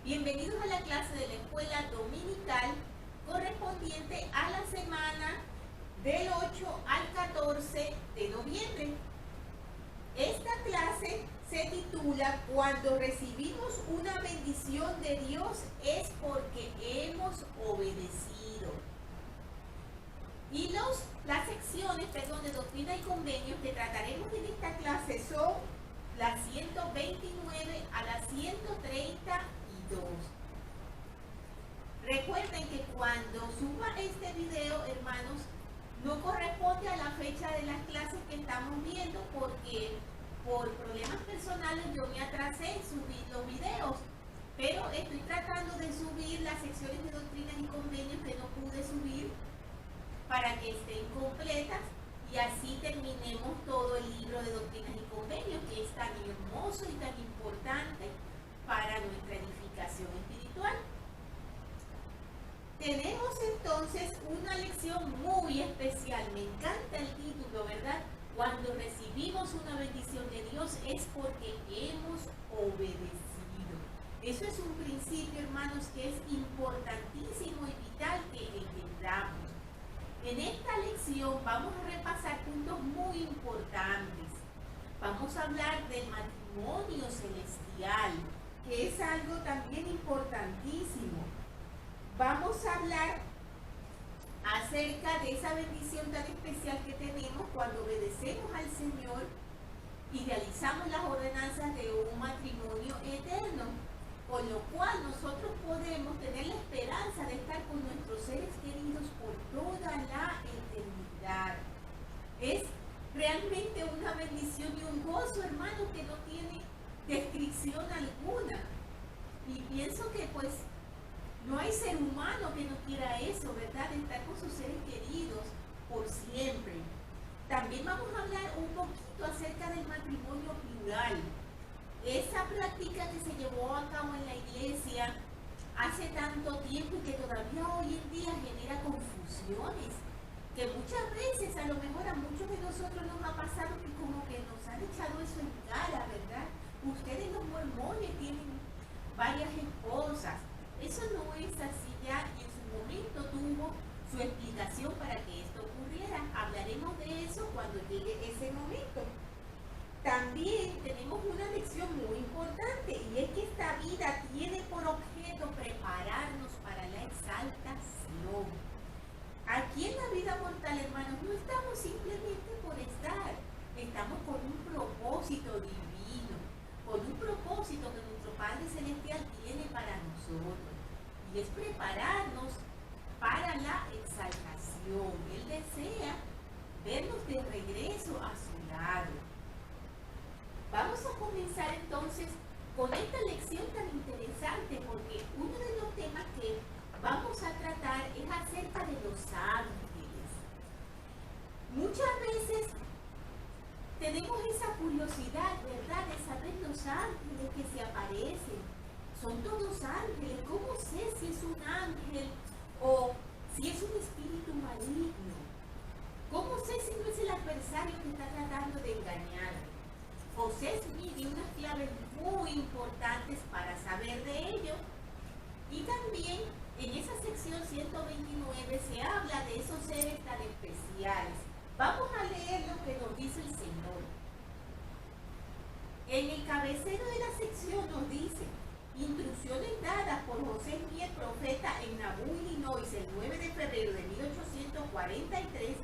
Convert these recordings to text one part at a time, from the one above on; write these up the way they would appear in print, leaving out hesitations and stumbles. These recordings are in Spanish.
Bienvenidos a la clase de la escuela dominical correspondiente a la semana del 8 al 14 de noviembre. Esta clase se titula Cuando recibimos una bendición de Dios es porque hemos obedecido. Y las secciones de doctrina y convenios que trataremos en esta clase son las 129 a las 132. Recuerden que cuando suba este video, hermanos, no corresponde a la fecha de las clases que estamos viendo porque por problemas personales yo me atrasé en subir los videos, pero estoy tratando de subir las secciones de doctrinas y convenios que no pude subir para que estén completas y así terminemos todo el libro de doctrinas y convenios que es tan hermoso y tan importante para nuestra edificación espiritual. Tenemos entonces una lección muy especial, me encanta el título, ¿verdad? Cuando recibimos una bendición de Dios es porque hemos obedecido. Eso es un principio, hermanos, que es importantísimo y vital que entendamos. En esta lección vamos a repasar puntos muy importantes. Vamos a hablar del matrimonio celestial, que es algo también importantísimo. Vamos a hablar acerca de esa bendición tan especial que tenemos cuando obedecemos al Señor y realizamos las ordenanzas de un matrimonio eterno, con lo cual nosotros podemos tener la esperanza de estar con nuestros seres queridos por toda la eternidad. Es realmente una bendición y un gozo, hermano, que no tiene descripción alguna. Y pienso que pues no hay ser humano que no quiera eso, ¿verdad? Estar con sus seres queridos por siempre. También vamos a hablar un poquito acerca del matrimonio plural. Esa práctica que se llevó a cabo en la iglesia hace tanto tiempo y que todavía hoy en día genera confusiones, que muchas veces a lo mejor a muchos de nosotros nos ha pasado que como que nos han echado eso en cara, ¿verdad? Ustedes los mormones tienen varias esposas. Eso no es así ya y en su momento tuvo su explicación para que esto ocurriera. Hablaremos de eso cuando llegue ese momento. También tenemos una lección muy importante y es que esta vida tiene por objeto prepararnos para la exaltación. Aquí en la vida mortal, hermanos, no estamos simplemente por estar, estamos con un propósito divino, con un propósito que nuestro Padre Celestial tiene para nosotros y es prepararnos para la exaltación. Él desea vernos de regreso a su lado. Vamos a comenzar entonces con esta lección tan interesante porque uno de los temas que vamos a tratar es acerca de los ángeles. Muchas veces tenemos esa curiosidad, ¿verdad?, de saber los ángeles que se aparecen. Son todos ángeles. ¿Cómo sé si es un ángel o si es un espíritu maligno? ¿Cómo sé si no es el adversario que está tratando de engañar? José Smith dio unas claves muy importantes para saber de ello. Y también en esa sección 129 se habla de esos seres tan especiales. Vamos a leer lo que nos dice el Señor. En el cabecero de la sección nos dice: instrucciones dadas por José Smith, profeta en Nauvoo, Illinois, el 9 de febrero de 1843,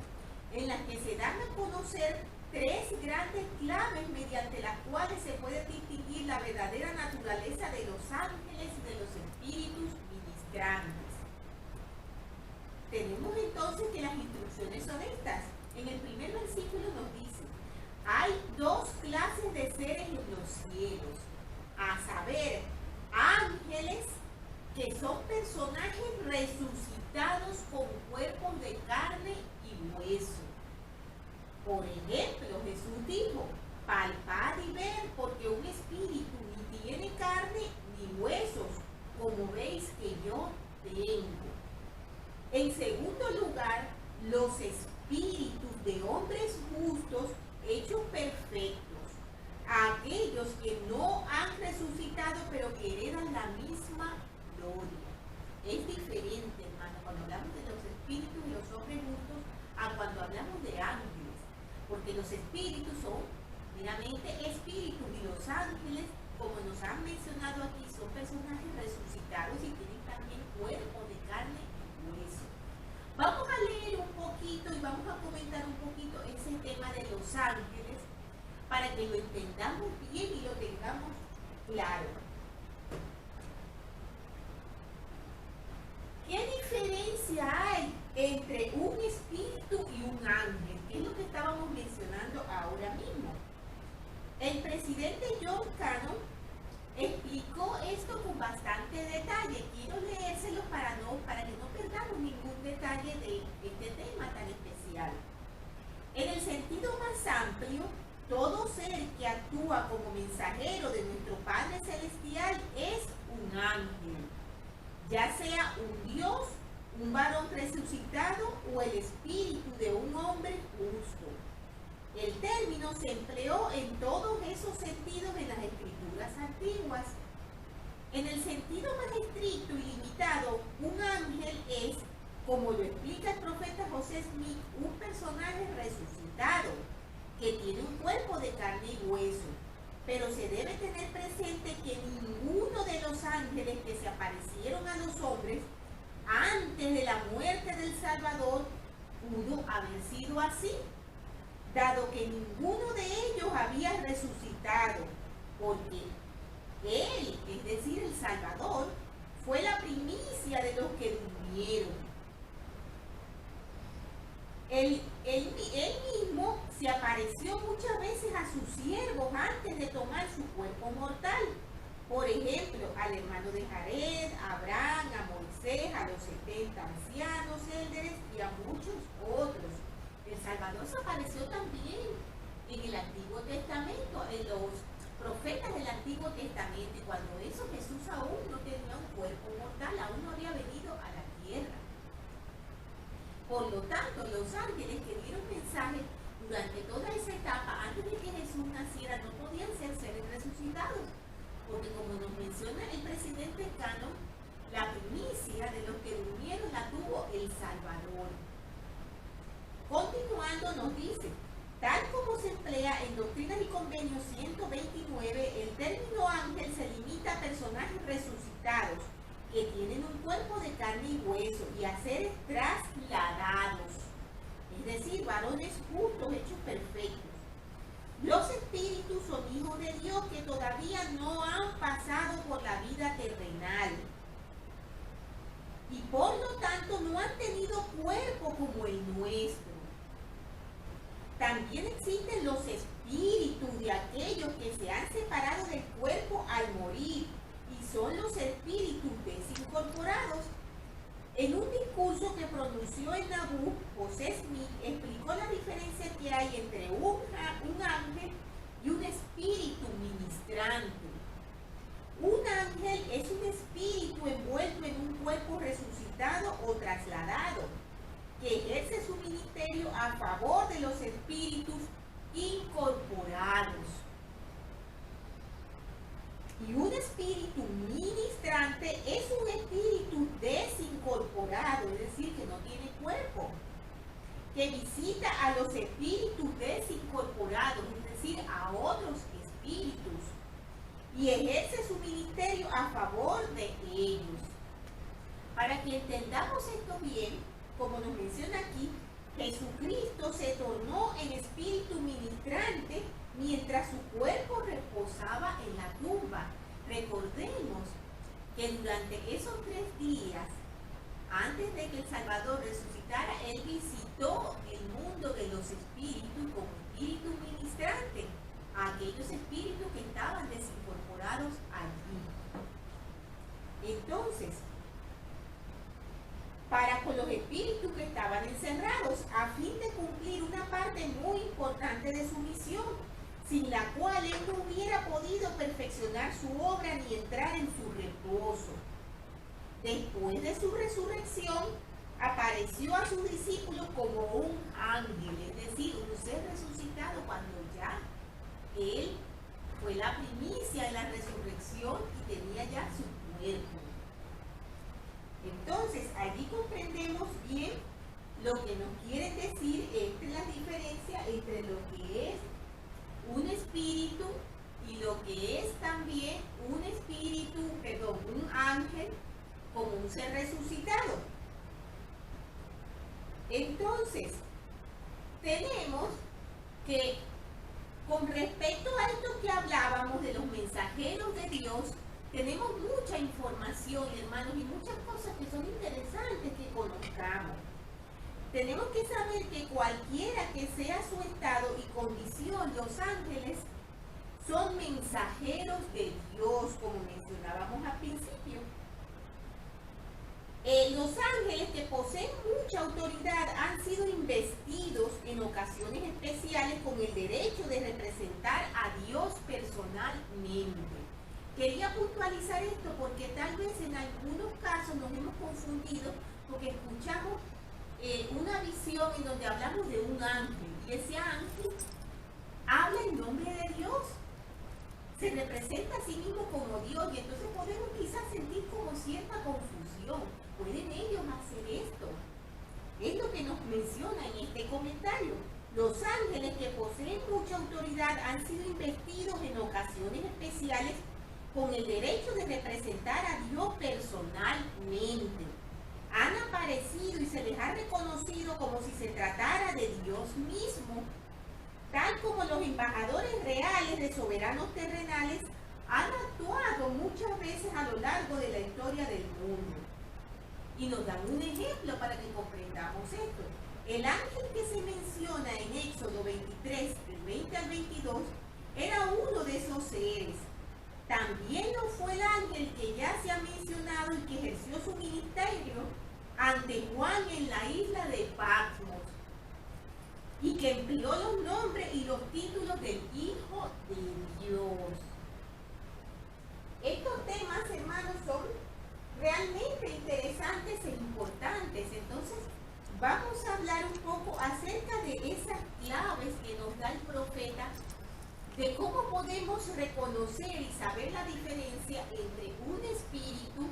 en las que se dan a conocer tres grandes claves mediante las cuales se puede distinguir la verdadera naturaleza de los ángeles y de los espíritus ministrantes. Tenemos entonces que las instrucciones son estas. En el primer versículo nos dice: hay dos clases de seres en los cielos, a saber, ángeles, que son personajes resucitados con cuerpos de carne y hueso. Por ejemplo, Jesús dijo: palpad y ver, porque un espíritu ni tiene carne ni huesos, como veis que yo tengo. En segundo lugar, los espíritus de hombres justos hechos perfectos, a aquellos que no han resucitado pero que heredan la misma porque los espíritus son meramente espíritus y los ángeles, como nos han mencionado aquí, son personajes resucitados y tienen también cuerpo de carne y hueso. Vamos a leer un poquito y vamos a comentar un poquito ese tema de los ángeles para que lo entendamos bien y lo tengamos claro. ¿Qué diferencia hay entre un espíritu y un ángel? Que es lo que estábamos mencionando ahora mismo. El presidente John Cannon explicó esto con bastante detalle. Quiero leérselo para que no perdamos ningún detalle de este tema tan especial. En el sentido más amplio, todo ser que actúa como mensajero de nuestro Padre Celestial es un ángel, ya sea un Dios, un varón resucitado o el espíritu de un hombre justo. El término se empleó en todos esos sentidos en las escrituras antiguas. En el sentido más estricto y limitado, un ángel es, como lo explica el profeta José Smith, un personaje resucitado que tiene un cuerpo de carne y hueso. Pero se debe tener presente que ninguno de los ángeles que se aparecieron a los hombres antes de la muerte del Salvador pudo haber sido así, dado que ninguno de ellos había resucitado, porque Él, es decir, el Salvador, fue la primicia de los que durmieron. Él mismo se apareció muchas veces a sus siervos antes de tomar su cuerpo mortal. Por ejemplo, al hermano de Jared, a Abraham, a Moisés, a los 70 ancianos élderes y a muchos otros. El Salvador se apareció también en el Antiguo Testamento, en los profetas del Antiguo Testamento, y cuando eso Jesús aún no tenía un cuerpo mortal, aún no había venido a la tierra. Por lo tanto, los ángeles que dieron mensajes durante toda esa etapa, antes de que Jesús naciera, no podían ser seres resucitados, porque como nos menciona el presidente Cannon, la primicia de los que durmieron la tuvo el Salvador. Continuando nos dice, tal como se emplea en Doctrinas y Convenios 129, el término ángel se limita a personajes resucitados que tienen un cuerpo de carne y hueso y a seres trasladados, es decir, varones justos hechos perfectos. Los espíritus son hijos de Dios que todavía no han pasado por la vida terrenal y por lo tanto no han tenido cuerpo como el nuestro. También existen los espíritus de aquellos que se han separado del cuerpo al morir y son los espíritus desincorporados. En un discurso que pronunció en Nabú, José Smith explicó la diferencia que hay entre un ángel y un espíritu ministrante. Un ángel es un espíritu envuelto en un cuerpo resucitado o trasladado, que ejerce su ministerio a favor de los espíritus incorporados. Y un espíritu ministrante es un espíritu desincorporado, es decir, que no tiene cuerpo, que visita a los espíritus desincorporados, es decir, a otros espíritus, y ejerce su ministerio a favor de ellos. Para que entendamos esto bien, como nos menciona aquí, Jesucristo se tornó en espíritu ministrante mientras su cuerpo reposaba en la tumba. Recordemos que durante esos 3 días, antes de que el Salvador resucitara, Él visitó el mundo de los espíritus como espíritu ministrante, a aquellos espíritus que estaban desincorporados allí. Entonces, para con los espíritus que estaban encerrados, a fin de cumplir una parte muy importante de su misión, sin la cual él no hubiera podido perfeccionar su obra ni entrar en su reposo. Después de su resurrección, apareció a sus discípulos como un ángel, es decir, un ser resucitado, cuando ya él fue la primicia de la resurrección y tenía ya su cuerpo. Entonces, allí comprendemos bien lo que nos quieren decir entre la diferencia entre los que es un espíritu y lo que es también un ángel como un ser resucitado. Entonces, tenemos que, con respecto a esto que hablábamos de los mensajeros de Dios, tenemos mucha información, hermanos, y muchas cosas que son interesantes que conozcamos. Tenemos que saber que cualquiera que sea su estado y condición, los ángeles son mensajeros de Dios, como mencionábamos al principio. Los ángeles, que poseen mucha autoridad, han sido investidos en ocasiones especiales con el derecho de representar a Dios personalmente. Quería puntualizar esto porque tal vez en algunos casos nos hemos confundido porque escuchamos una visión en donde hablamos de un ángel y ese ángel habla en nombre de Dios, se representa a sí mismo como Dios, y entonces podemos quizás sentir como cierta confusión. ¿Pueden ellos hacer esto? Es lo que nos menciona en este comentario. Los ángeles, que poseen mucha autoridad, han sido investidos en ocasiones especiales con el derecho de representar a Dios personalmente. Han aparecido y se les ha reconocido como si se tratara de Dios mismo, tal como los embajadores reales de soberanos terrenales han actuado muchas veces a lo largo de la historia del mundo. Y nos dan un ejemplo para que comprendamos esto. El ángel que se menciona en Éxodo 23, del 20 al 22, era uno de esos seres. También lo fue el ángel que ya se ha mencionado y que ejerció su ministerio ante Juan en la isla de Patmos, y que empleó los nombres y los títulos del Hijo de Dios. Estos temas, hermanos, son realmente interesantes e importantes. Entonces, vamos a hablar un poco acerca de esas claves que nos da el profeta, de cómo podemos reconocer y saber la diferencia entre un espíritu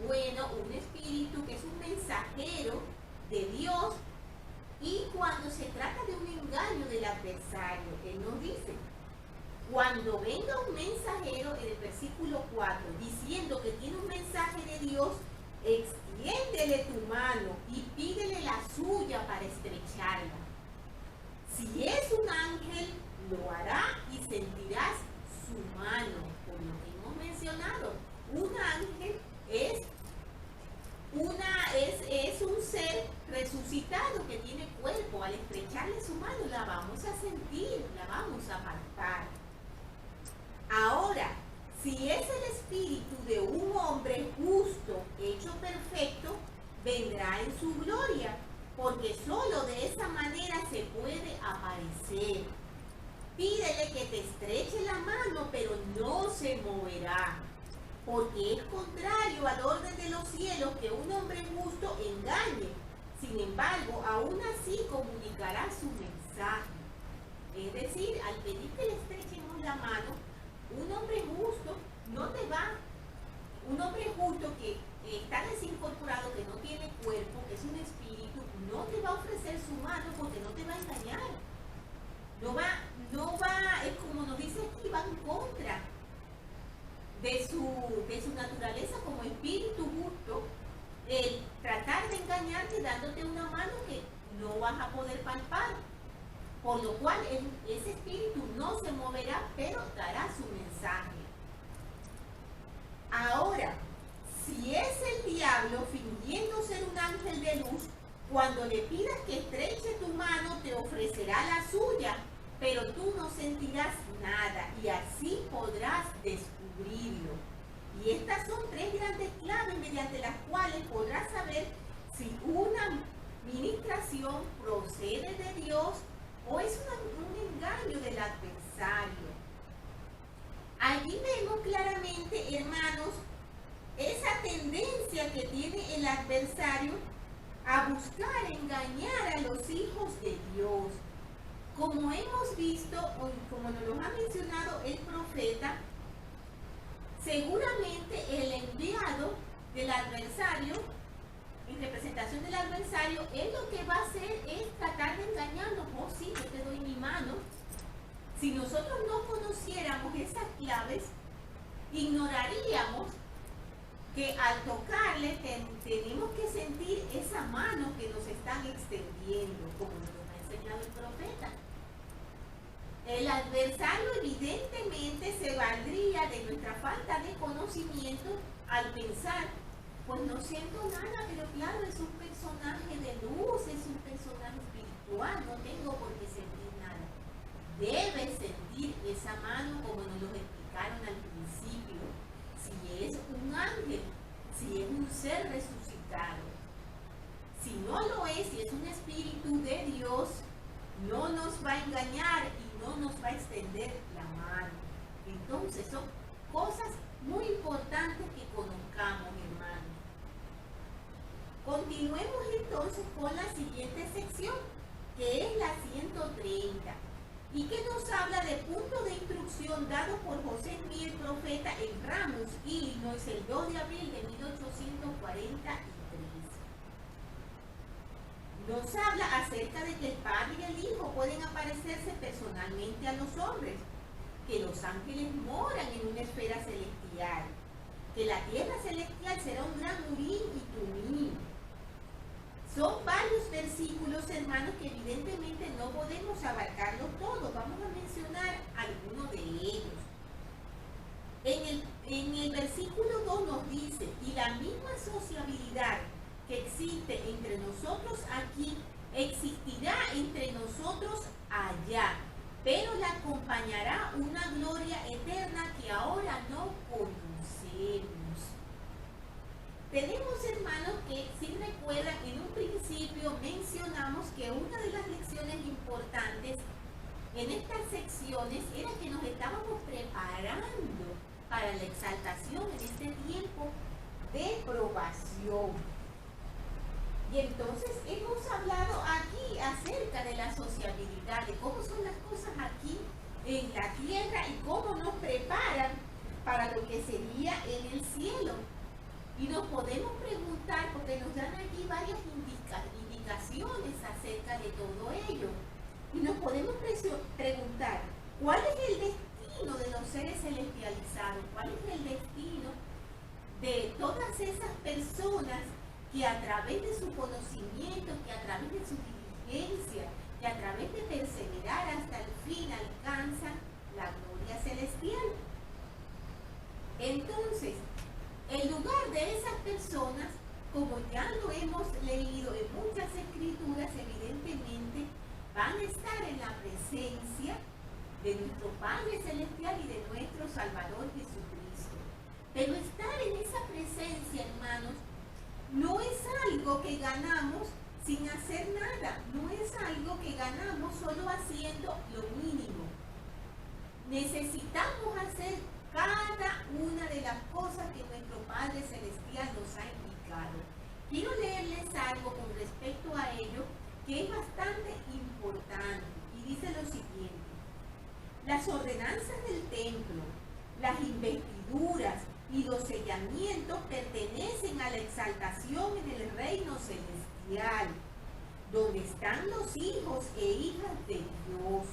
bueno, un espíritu que es un mensajero de Dios, y cuando se trata de un engaño del adversario. Él nos dice: cuando venga un mensajero, en el versículo 4, diciendo que tiene un mensaje de Dios, extiéndele tu mano y pídele la suya para estrecharla. Si es un ángel, lo hará y sentirás su mano. Como hemos mencionado, un ángel es un ser resucitado que tiene cuerpo. Al estrecharle su mano la vamos a sentir, la vamos a palpar. Ahora, si es el espíritu de un hombre justo, hecho perfecto, vendrá en su gloria, porque solo de esa manera se puede aparecer. Pídele que te estreche la mano, pero no se moverá, porque es contrario al orden de los cielos que un hombre justo engañe. Sin embargo, aún así comunicará su mensaje. Es decir, al pedir que le estrechemos la mano, un hombre justo que está desincorporado, que no tiene cuerpo, que es un espíritu, no te va a ofrecer su mano porque no te va a engañar. Es como nos dice aquí, va en contra de su naturaleza como espíritu justo, el tratar de engañarte dándote una mano que no vas a poder palpar, por lo cual ese espíritu no se moverá, pero dará su mensaje. Ahora, si es el diablo fingiendo ser un ángel de luz, cuando le pidas que estreche tu mano, te ofrecerá la suya, pero tú no sentirás nada y así podrás descubrirlo. Y estas son tres grandes claves mediante las cuales podrás saber si una ministración procede de Dios o es un engaño del adversario. Allí vemos claramente, hermanos, esa tendencia que tiene el adversario a buscar engañar a los hijos de Dios. Como hemos visto, o como nos lo ha mencionado el profeta, seguramente el enviado del adversario, en representación del adversario, él lo que va a hacer es tratar de engañarnos. Oh sí, yo te doy mi mano, Si nosotros no conociéramos esas claves, ignoraríamos que al tocarle tenemos que sentir esa mano que nos están extendiendo, como nos ha enseñado el profeta. El adversario evidentemente se valdría de nuestra falta de conocimiento al pensar, pues no siento nada, pero claro, es un personaje de luz, es un personaje espiritual, no tengo por qué sentir nada. Debe sentir esa mano como nos lo explicaron al principio, si es un ángel, si es un ser resucitado. Si no lo es, si es un espíritu de Dios, no nos va a engañar y no nos va a extender la mano. Entonces son cosas muy importantes que conozcamos, hermanos. Continuemos entonces con la siguiente sección, que es la 130, y que nos habla de puntos de instrucción dados por José Smith, el profeta, en Ramos, Illinois, el 2 de abril de 1843. Nos habla acerca de que el Padre y el Hijo pueden aparecerse personalmente a los hombres, que los ángeles moran en una esfera celestial, que la tierra celestial será un gran Urim y Tumim. Son varios versículos, hermanos, que evidentemente no podemos abarcarlos todos. Vamos a mencionar algunos de ellos. En el versículo 2 nos dice, y la misma sociabilidad que existe entre nosotros aquí, existirá entre nosotros allá, pero la acompañará una gloria eterna que ahora no conocemos. Tenemos, hermanos, que si recuerdan, en un principio mencionamos que una de las lecciones importantes en estas secciones era que nos estábamos preparando para la exaltación en este tiempo de probación. Y entonces hemos hablado aquí acerca de la sociabilidad, de cómo son las cosas aquí en la tierra y cómo nos preparan para lo que sería en el cielo. Y nos podemos preguntar, porque nos dan aquí varias indicaciones acerca de todo ello. Y nos podemos preguntar, ¿cuál es el destino de los seres celestializados? ¿Cuál es el destino de todas esas personas que a través de su conocimiento, que a través de su diligencia, que a través de perseverar hasta el fin alcanzan la gloria celestial? Entonces, el lugar de esas personas, como ya lo hemos leído en muchas escrituras, evidentemente van a estar en la presencia de nuestro Padre Celestial y de nuestro Salvador Jesucristo. Pero estar en esa presencia, hermanos, no es algo que ganamos sin hacer nada, no es algo que ganamos solo haciendo lo mínimo. Necesitamos hacer cada una de las cosas que nuestro Padre Celestial nos ha indicado. Quiero leerles algo con respecto a ello que es bastante importante y dice lo siguiente: las ordenanzas del templo, las investiduras y los sellamientos pertenecen a la exaltación en el reino celestial, donde están los hijos e hijas de Dios.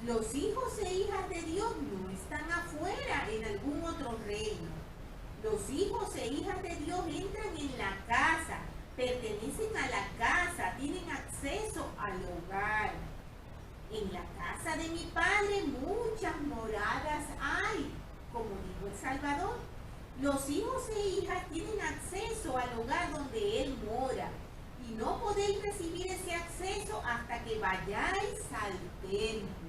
Los hijos e hijas de Dios no están afuera en algún otro reino. Los hijos e hijas de Dios entran en la casa, pertenecen a la casa, tienen acceso al hogar. En la casa de mi Padre muchas moradas hay, como dijo el Salvador. Los hijos e hijas tienen acceso al hogar donde Él mora, y no podéis recibir ese acceso hasta que vayáis al templo.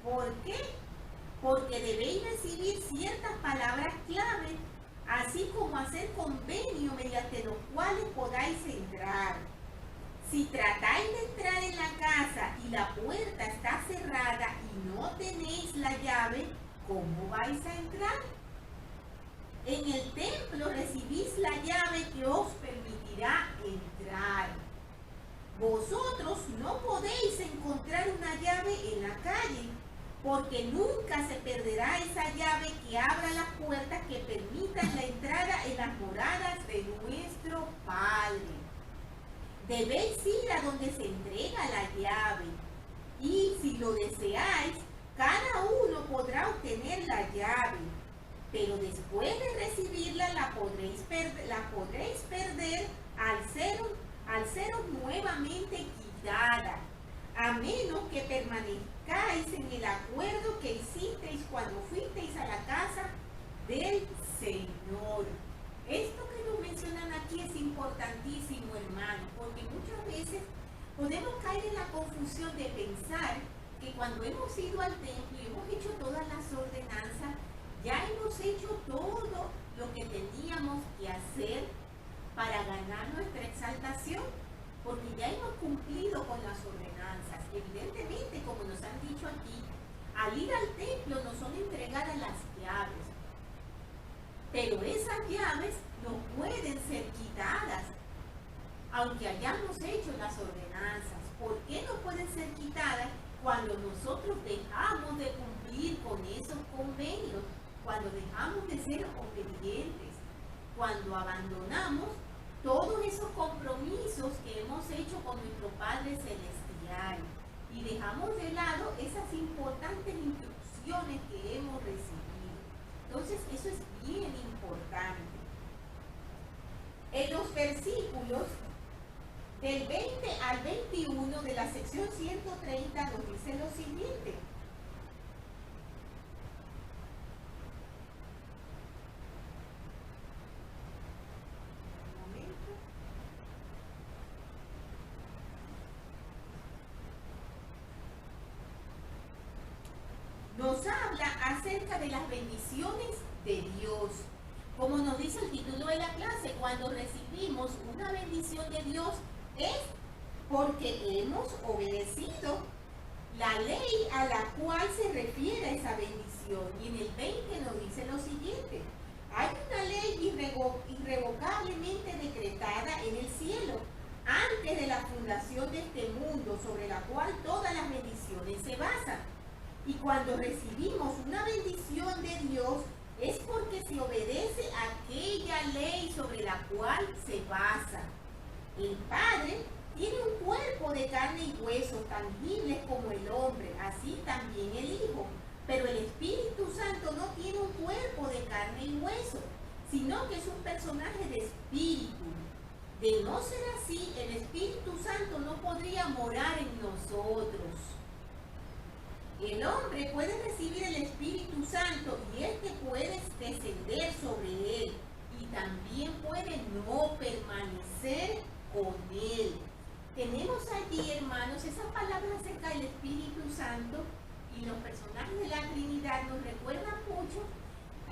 ¿Por qué? Porque debéis recibir ciertas palabras clave, así como hacer convenio mediante los cuales podáis entrar. Si tratáis de entrar en la casa y la puerta está cerrada y no tenéis la llave, ¿cómo vais a entrar? En el templo recibís la llave que os permitirá entrar. Vosotros no podéis encontrar una llave en la calle, porque nunca se perderá esa llave que abra las puertas que permitan la entrada en las moradas de nuestro Padre. Debéis ir a donde se entrega la llave, y si lo deseáis, pero después de recibirla la podréis perder al ser nuevamente quitada, a menos que permanezcáis en el acuerdo que hicisteis cuando fuisteis a la casa del Señor. Esto que nos mencionan aquí es importantísimo, hermano, porque muchas veces podemos caer en la confusión de pensar que cuando hemos ido al templo y hemos hecho todas las ordenanzas, ya hemos hecho todo lo que teníamos que hacer para ganar nuestra exaltación, porque ya hemos cumplido con las ordenanzas. Evidentemente, como nos han dicho aquí, al ir al templo nos son entregadas las llaves, pero esas llaves no pueden ser quitadas, aunque hayamos hecho las ordenanzas. ¿Por qué no pueden ser quitadas? Cuando nosotros dejamos de cumplir con esos convenios, cuando dejamos de ser obedientes, cuando abandonamos todos esos compromisos que hemos hecho con nuestro Padre Celestial y dejamos de lado esas importantes instrucciones que hemos recibido. Entonces, eso es bien importante. En los versículos del 20 al 21 de la sección 130 nos dice lo siguiente. Nos habla acerca de las bendiciones de Dios. Como nos dice el título de la clase, cuando recibimos una bendición de Dios es porque hemos obedecido la ley a la cual se refiere esa bendición. Y en el 20 nos dice lo siguiente: hay una ley irrevocablemente decretada en el cielo antes de la fundación de este mundo, sobre la cual todas las bendiciones se basan. Y cuando recibimos una bendición de Dios es porque se obedece a aquella ley sobre la cual se basa. El Padre tiene un cuerpo de carne y hueso, tangibles como el hombre, así también el Hijo. Pero el Espíritu Santo no tiene un cuerpo de carne y hueso, sino que es un personaje de espíritu. De no ser así, el Espíritu Santo no podría morar en nosotros. El hombre puede recibir el Espíritu Santo y este puede descender sobre él y también puede no permanecer con él. Tenemos allí, hermanos, esas palabras acerca del Espíritu Santo y los personajes de la Trinidad nos recuerdan mucho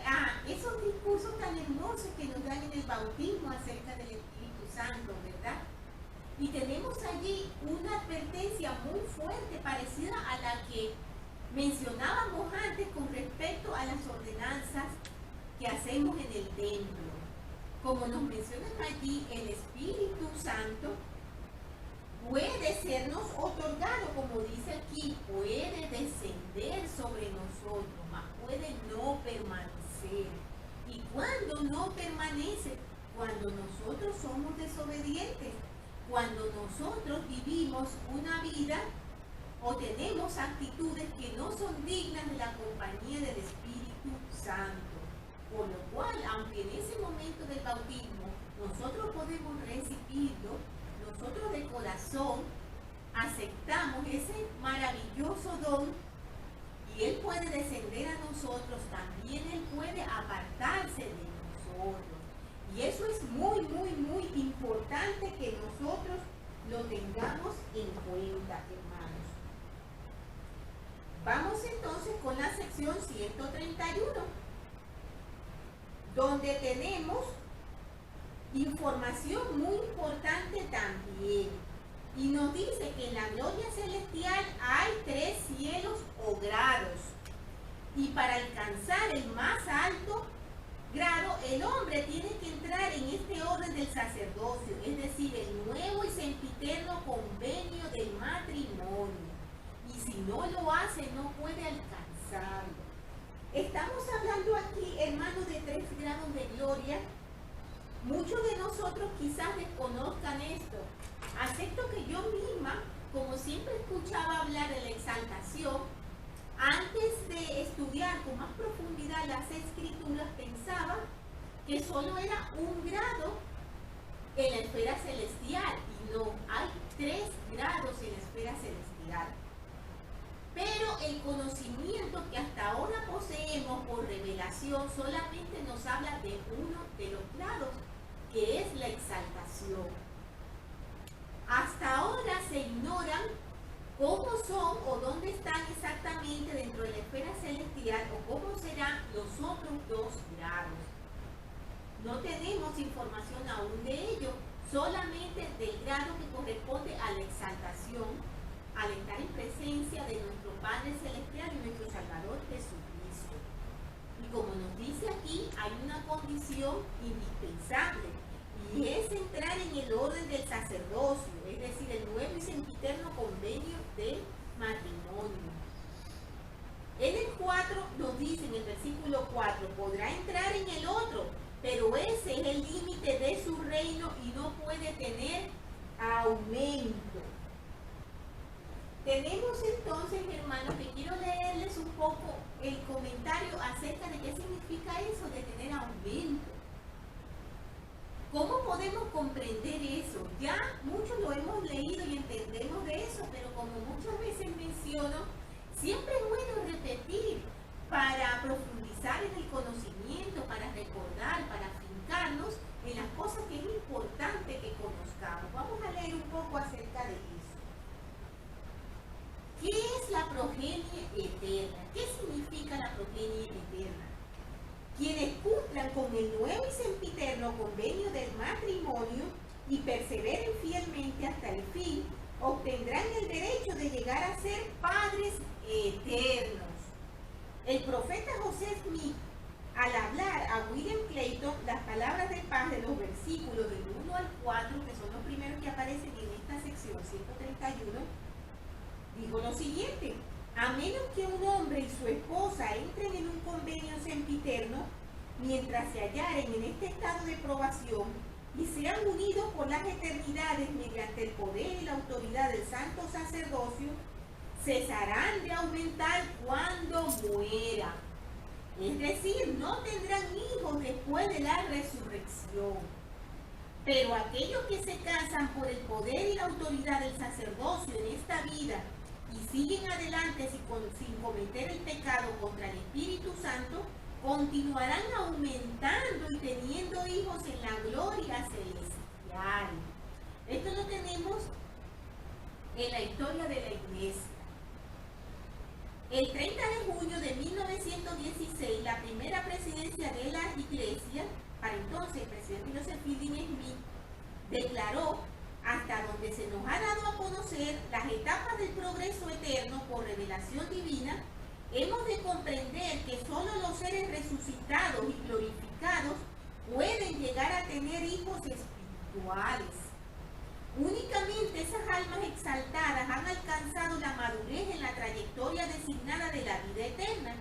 a esos discursos tan hermosos que nos dan en el bautismo acerca del Espíritu Santo, ¿verdad? Y tenemos allí una advertencia muy fuerte parecida a la que mencionábamos antes con respecto a las ordenanzas que hacemos en el templo. Como nos mencionan allí, el Espíritu Santo puede sernos otorgado, como dice aquí, puede descender sobre nosotros, mas puede no permanecer. ¿Y cuándo no permanece? Cuando nosotros somos desobedientes, cuando nosotros vivimos una vida o tenemos actitudes que no son dignas de la compañía del Espíritu Santo. Por lo cual, aunque en ese momento del bautismo nosotros podemos recibirlo, nosotros de corazón aceptamos ese maravilloso don y Él puede descender a nosotros, también Él puede apartarse de nosotros. Y eso es muy, muy, muy importante que nosotros lo tengamos en cuenta, hermanos. Vamos entonces con la sección 131, donde tenemos información muy importante también. Y nos dice que en la gloria celestial hay 3 cielos o grados. Y para alcanzar el más alto grado, el hombre tiene que entrar en este orden del sacerdocio, es decir, el nuevo y sempiterno convenio del matrimonio. Y si no lo hace, no puede alcanzarlo. Estamos hablando aquí, hermanos, de 3 grados de gloria. Muchos de nosotros quizás desconozcan esto. Acepto que yo misma, como siempre escuchaba hablar de la exaltación, antes de estudiar con más profundidad las Escrituras, que solo era un grado en la esfera celestial, y no, hay 3 grados en la esfera celestial. Pero el conocimiento que hasta ahora poseemos por revelación solamente nos habla de uno de los grados, que es la exaltación. Hasta ahora se ignoran cómo son o dónde están exactamente dentro de la esfera celestial o cómo serán los otros 2 grados. No tenemos información aún de ello, solamente del grado que corresponde a la exaltación, al estar en presencia de nuestro Padre Celestial y nuestro Salvador Jesucristo. Y como nos dice aquí, hay una condición indispensable, y es entrar en el orden del sacerdocio, es decir, el nuevo y sempiterno convenio de matrimonio. En el 4 nos dice, en el versículo 4, podrá entrar en el otro, pero ese es el límite de su reino y no puede tener aumento. Tenemos entonces, hermanos, que quiero leerles un poco el comentario acerca de qué significa eso de tener aumento. ¿Cómo podemos comprender eso? Ya muchos lo hemos leído y entendemos de eso, pero como muchas veces menciono, siempre es bueno repetir para profundizar en el conocimiento, para recordar, para afincarnos en las cosas que es importante que conozcamos. Vamos a leer un poco acerca de eso. ¿Qué es la progenie eterna? ¿Qué significa la progenie eterna? Quienes cumplan con el nuevo y sempiterno convenio del matrimonio y perseveren fielmente hasta el fin, obtendrán el derecho de llegar a ser padres eternos. El profeta José Smith, al hablar a William Clayton las palabras de paz de los versículos del 1 al 4, que son los primeros que aparecen en esta sección 131, dijo lo siguiente: a menos que un hombre y su esposa entren en un convenio sempiterno, mientras se hallaren en este estado de probación y sean unidos por las eternidades mediante el poder y la autoridad del santo sacerdocio, cesarán de aumentar cuando mueran. Es decir, no tendrán hijos después de la resurrección. Pero aquellos que se casan por el poder y la autoridad del sacerdocio en esta vida y siguen adelante sin cometer el pecado contra el Espíritu Santo, continuarán aumentando y teniendo hijos en la gloria celestial. Esto lo tenemos en la historia de la Iglesia. El 30 de junio de 1916, la primera presidencia de la Iglesia, para entonces el presidente Joseph Fielding Smith, declaró: hasta donde se nos ha dado a conocer las etapas del progreso eterno por revelación divina, hemos de comprender que solo los seres resucitados y glorificados pueden llegar a tener hijos espirituales. Únicamente esas almas exaltadas han alcanzado la madurez en la trayectoria designada de la vida eterna,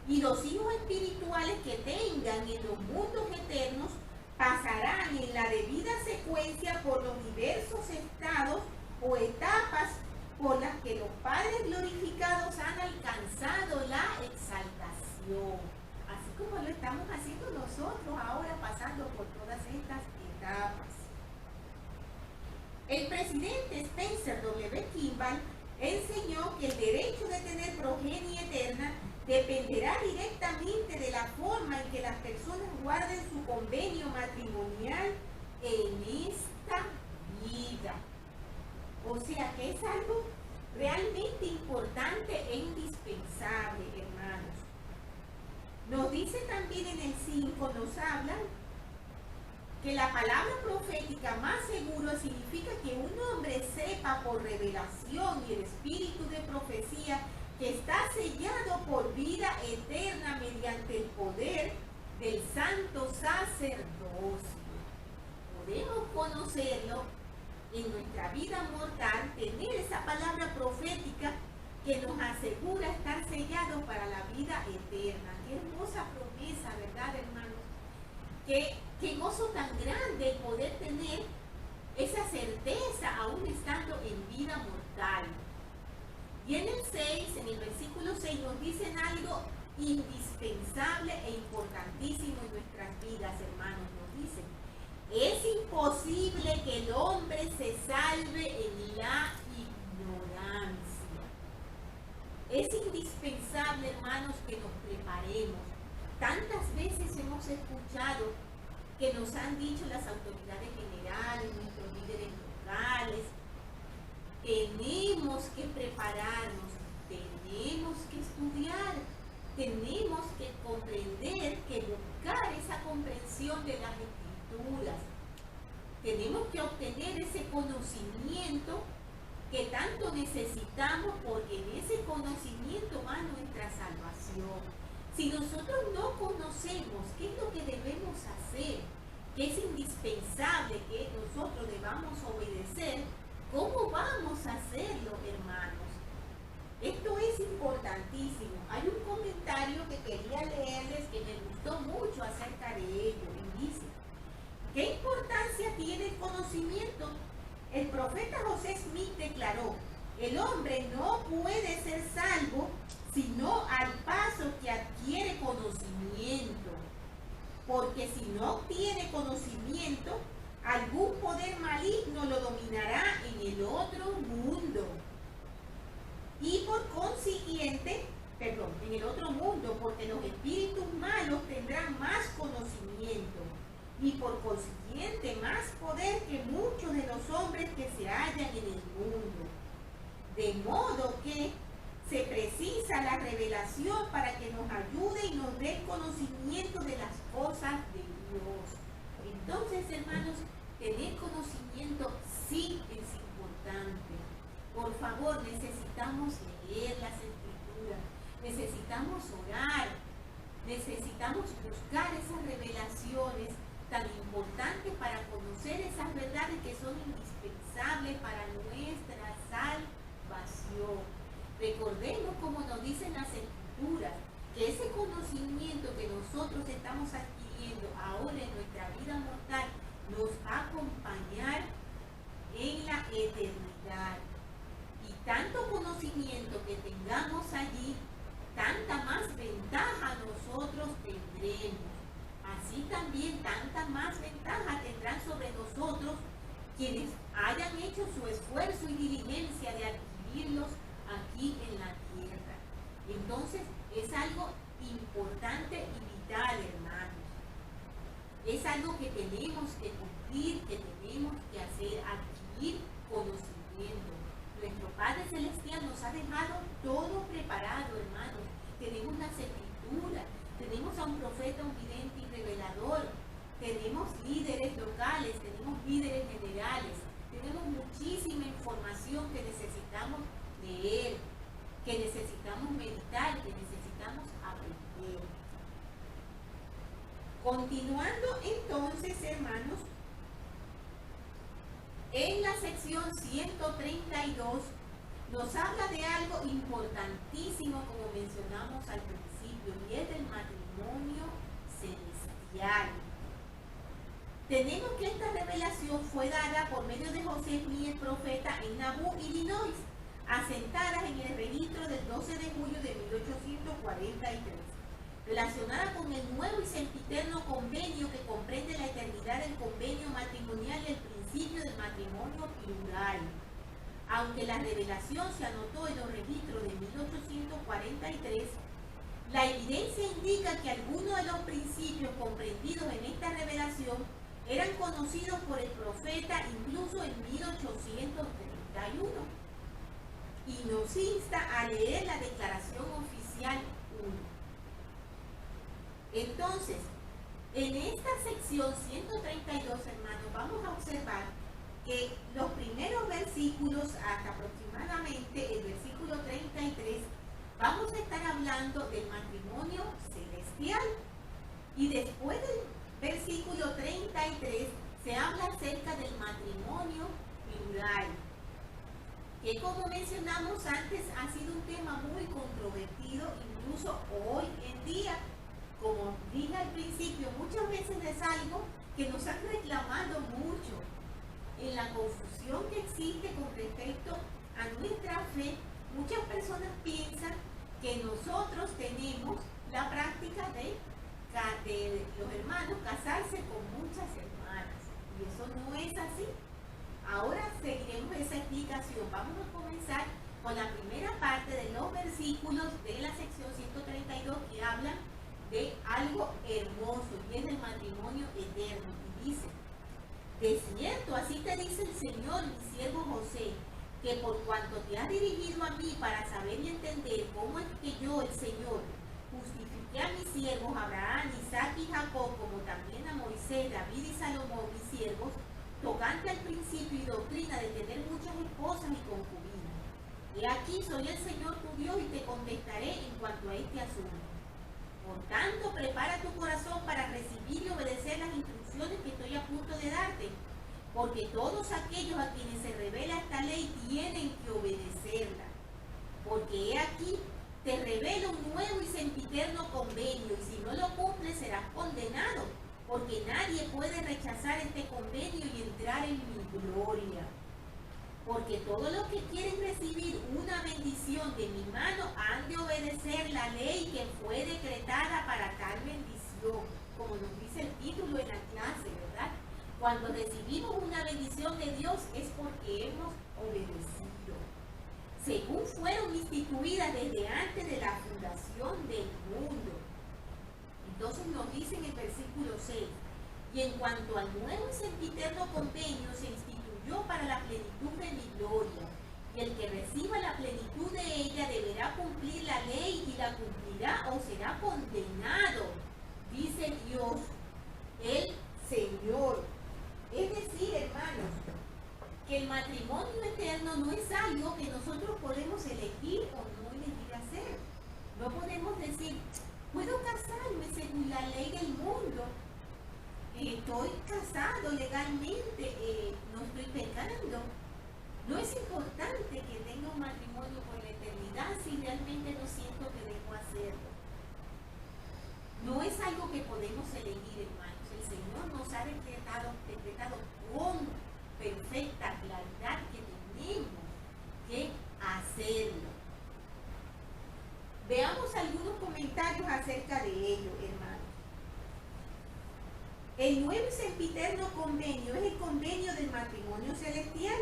y los hijos espirituales que tengan en los mundos eternos pasarán en la debida secuencia por los diversos estados o etapas por las que los padres glorificados han alcanzado la exaltación, así como lo estamos haciendo nosotros ahora, pasando por todas estas etapas. El presidente Spencer W. Kimball enseñó que el derecho de tener progenie eterna dependerá directamente de la forma en que las personas guarden su convenio matrimonial en esta vida. O sea que es algo realmente importante e indispensable, hermanos. Nos dice también en el 5, nos habla que la palabra profética más seguro significa que un hombre sepa por revelación y el espíritu de profecía que está sellado por vida eterna mediante el poder del santo sacerdocio. Podemos conocerlo en nuestra vida mortal, tener esa palabra profética que nos asegura estar sellados para la vida eterna. Qué hermosa promesa, ¿verdad, hermanos? Qué gozo tan grande el poder tener esa certeza aún estando en vida mortal. Y en el 6, en el versículo 6, nos dicen algo indispensable e importantísimo en nuestras vidas, hermanos. Nos dice, es imposible que el hombre se salve en la ignorancia. Es indispensable, hermanos, que nos preparemos. Tantas veces hemos escuchado que nos han dicho las autoridades generales, nuestros líderes locales, tenemos que prepararnos, tenemos que estudiar, tenemos que comprender, que buscar esa comprensión de las Escrituras. Tenemos que obtener ese conocimiento que tanto necesitamos, porque en ese conocimiento va nuestra salvación. Si nosotros no conocemos qué es lo que debemos hacer, que es indispensable que nosotros debamos obedecer, ¿cómo vamos a hacerlo, hermanos? Esto es importantísimo. Hay un comentario que quería leerles que me gustó mucho acerca de ello. Y dice, ¿qué importancia tiene el conocimiento? El profeta José Smith declaró, el hombre no puede ser salvo sino al paso que adquiere conocimiento. Porque si no obtiene conocimiento, algún poder maligno lo dominará en el otro mundo. Y por consiguiente, en el otro mundo, porque los espíritus malos tendrán más conocimiento y por consiguiente más poder que muchos de los hombres que se hallan en el mundo. De modo que se precisa la revelación para que nos ayude y nos dé conocimiento de las cosas de Dios. Entonces, hermanos, tener conocimiento sí es importante. Por favor, necesitamos leer las Escrituras, necesitamos orar, necesitamos buscar esas revelaciones tan importantes para conocer esas verdades que son indispensables para nuestra salvación. Recordemos, como nos dicen las Escrituras, que ese conocimiento que nosotros estamos adquiriendo ahora en nuestra vida mortal nos va a acompañar en la eternidad. Y tanto conocimiento que tengamos allí, tanta más ventaja nosotros tendremos. Así también tanta más ventaja tendrán sobre nosotros quienes hayan hecho su esfuerzo y diligencia de adquirirlos aquí en la tierra. Entonces es algo importante y vital, hermanos. Es algo que tenemos que cumplir, que tenemos que hacer, adquirir conocimiento. Nuestro Padre Celestial nos ha dejado todo preparado, hermanos. Tenemos las Escrituras, tenemos a un profeta, un vidente y revelador, tenemos líderes locales, tenemos líderes generales, tenemos muchísima información que necesitamos leer, que necesitamos meditar, que necesitamos aprender. Continuando entonces, hermanos, en la sección 132 nos habla de algo importantísimo, como mencionamos al principio, y es del matrimonio celestial. Tenemos que esta revelación fue dada por medio de José Smith, el profeta, en Nauvoo, Illinois, asentadas en el registro del 12 de julio de 1843, relacionada con el nuevo y sempiterno convenio que comprende la eternidad del convenio matrimonial y el principio del matrimonio plural. Aunque la revelación se anotó en los registros de 1843, la evidencia indica que algunos de los principios comprendidos en esta revelación eran conocidos por el profeta incluso en 1831. Y nos insta a leer la Declaración Oficial 1. Entonces, en esta sección 132, hermanos, vamos a observar que los primeros versículos, hasta aproximadamente el versículo 33, vamos a estar hablando del matrimonio celestial. Y después del versículo 33 se habla acerca del matrimonio plural, que como mencionamos antes ha sido un tema muy controvertido incluso hoy en día. Como dije al principio, muchas veces es algo que nos han reclamado mucho. En la confusión que existe con respecto a nuestra fe, muchas personas piensan que nosotros tenemos la práctica de los hermanos casarse con muchas hermanas. Y eso no es así. Ahora seguiremos esa explicación. Vamos a comenzar con la primera parte de los versículos de la sección 132 que hablan de algo hermoso y es el matrimonio eterno. Y dice: de cierto, así te dice el Señor, mi siervo José, que por cuanto te has dirigido a mí para saber y entender cómo es que yo, el Señor, justifiqué a mis siervos Abraham, Isaac y Jacob, como también a Moisés, David y Salomón, mis siervos, tocante al principio y doctrina de tener muchas esposas y concubinas. He aquí, soy el Señor tu Dios y te contestaré en cuanto a este asunto. Por tanto, prepara tu corazón para recibir y obedecer las instrucciones que estoy a punto de darte, porque todos aquellos a quienes se revela esta ley tienen que obedecerla. Porque he aquí, te revelo un nuevo y sempiterno convenio, y si no lo cumples serás condenado, porque nadie puede rechazar este convenio y entrar en mi gloria. Porque todos los que quieren recibir una bendición de mi mano han de obedecer la ley que fue decretada para tal bendición, como nos dice el título en la clase, ¿verdad? Cuando recibimos una bendición de Dios es porque hemos obedecido, según fueron instituidas desde antes de la fundación del mundo. Entonces nos dice en el versículo 6, y en cuanto al nuevo y sempiterno convenio se instituyó para la plenitud de mi gloria, y el que reciba la plenitud de ella deberá cumplir la ley y la cumplirá o será condenado, dice Dios, el Señor. Es decir, hermanos, que el matrimonio eterno no es algo que nosotros podemos elegir o no elegir hacer. No podemos decir, puedo casarme según la ley del mundo, estoy casado legalmente, no estoy pecando. No es importante que tenga un matrimonio por la eternidad si realmente no siento que debo hacerlo. No es algo que podemos elegir, hermanos. El Señor nos ha decretado con perfecta claridad que tenemos que hacerlo. Veamos algunos comentarios acerca de ello, hermanos. El nuevo y sempiterno convenio es el convenio del matrimonio celestial,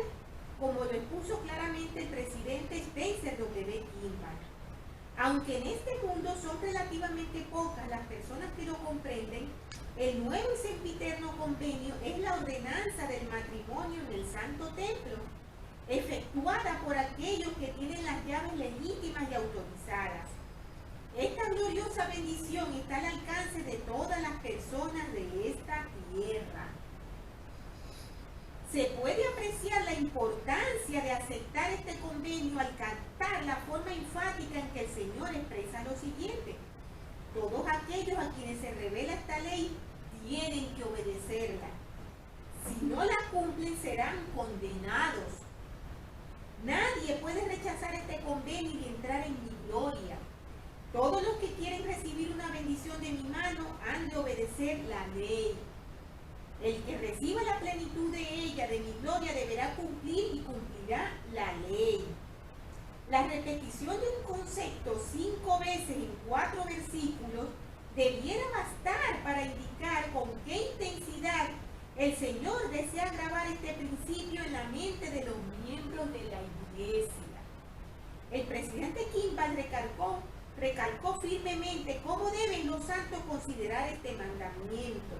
como lo expuso claramente el presidente Spencer W. Kimball. Aunque en este mundo son relativamente pocas las personas que lo comprenden, el nuevo y sempiterno convenio es la ordenanza del matrimonio en el Santo Templo, efectuada por aquellos que tienen las llaves legítimas y autorizadas. Esta gloriosa bendición está al alcance de todas las personas de esta tierra. Se puede apreciar la importancia de aceptar este convenio al captar la forma enfática en que el Señor expresa lo siguiente: todos aquellos a quienes se revela esta ley tienen que obedecerla. Si no la cumplen serán condenados. Nadie puede rechazar este convenio y entrar en mi gloria. Todos los que quieren recibir una bendición de mi mano han de obedecer la ley. El que reciba la plenitud de ella, de mi gloria, deberá cumplir y cumplirá la ley. La repetición de un concepto 5 veces en 4 versículos debiera bastar para indicar con qué intensidad el Señor desea grabar este principio en la mente de los miembros de la Iglesia. El presidente Kimball recalcó firmemente cómo deben los santos considerar este mandamiento.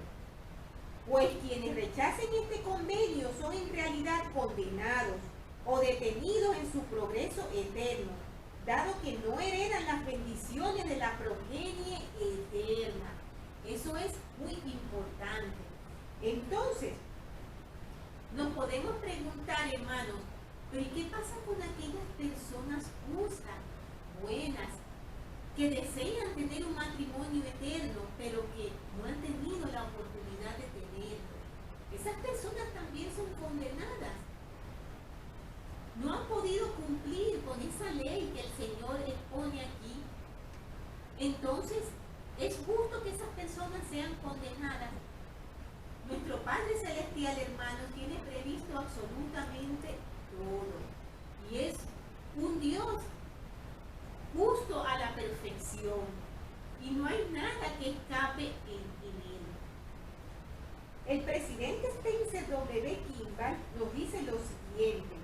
Pues quienes rechacen este convenio son en realidad condenados o detenidos en su progreso eterno, dado que no heredan las bendiciones de la progenie eterna. Eso es muy importante. Entonces, nos podemos preguntar, hermanos, ¿pero y qué pasa con aquellas personas justas, buenas, que desean tener un matrimonio eterno, pero que no han tenido la oportunidad de tenerlo? Esas personas también son condenadas. No han podido cumplir con esa ley que el Señor expone aquí. Entonces, ¿es justo que esas personas sean condenadas? Nuestro Padre Celestial, hermanos, tiene previsto absolutamente todo. Y es un Dios justo a la perfección. y no hay nada que escape en él. El presidente Spencer W. Kimball nos dice lo siguiente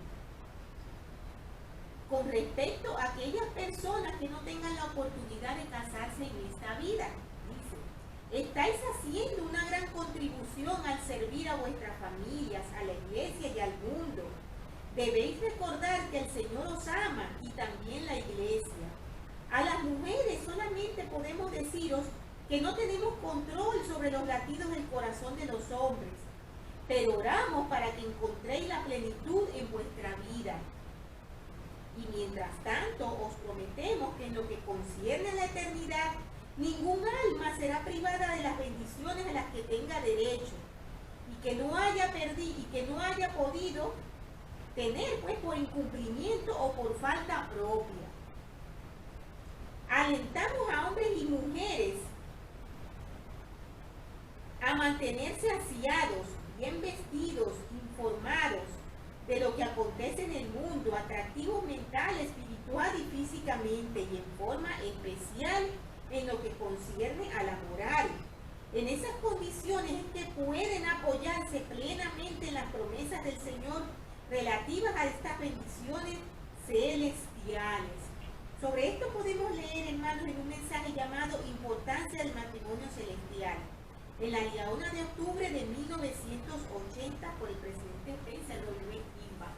con respecto a aquellas personas que no tengan la oportunidad de casarse en esta vida. Dice: estáis haciendo una gran contribución al servir a vuestras familias, a la iglesia y al mundo. Debéis recordar que el Señor os ama y también la iglesia. A las mujeres solamente podemos deciros que no tenemos control sobre los latidos del corazón de los hombres, pero oramos para que encontréis la plenitud en vuestra vida. Y mientras tanto os prometemos que en lo que concierne a la eternidad, ningún alma será privada de las bendiciones a las que tenga derecho y que no haya podido tener pues por incumplimiento o por falta propia. Alentamos a hombres y mujeres a mantenerse aseados, bien vestidos, informados de lo que acontece en el mundo, atractivos mental, espiritual y físicamente, y en forma especial en lo que concierne a la moral. En esas condiciones es que pueden apoyarse plenamente en las promesas del Señor relativas a estas bendiciones celestiales. Sobre esto podemos leer, hermanos, en un mensaje llamado Importancia del Matrimonio Celestial, en la Liaona de octubre de 1980 por el presidente Spencer W. Kimball.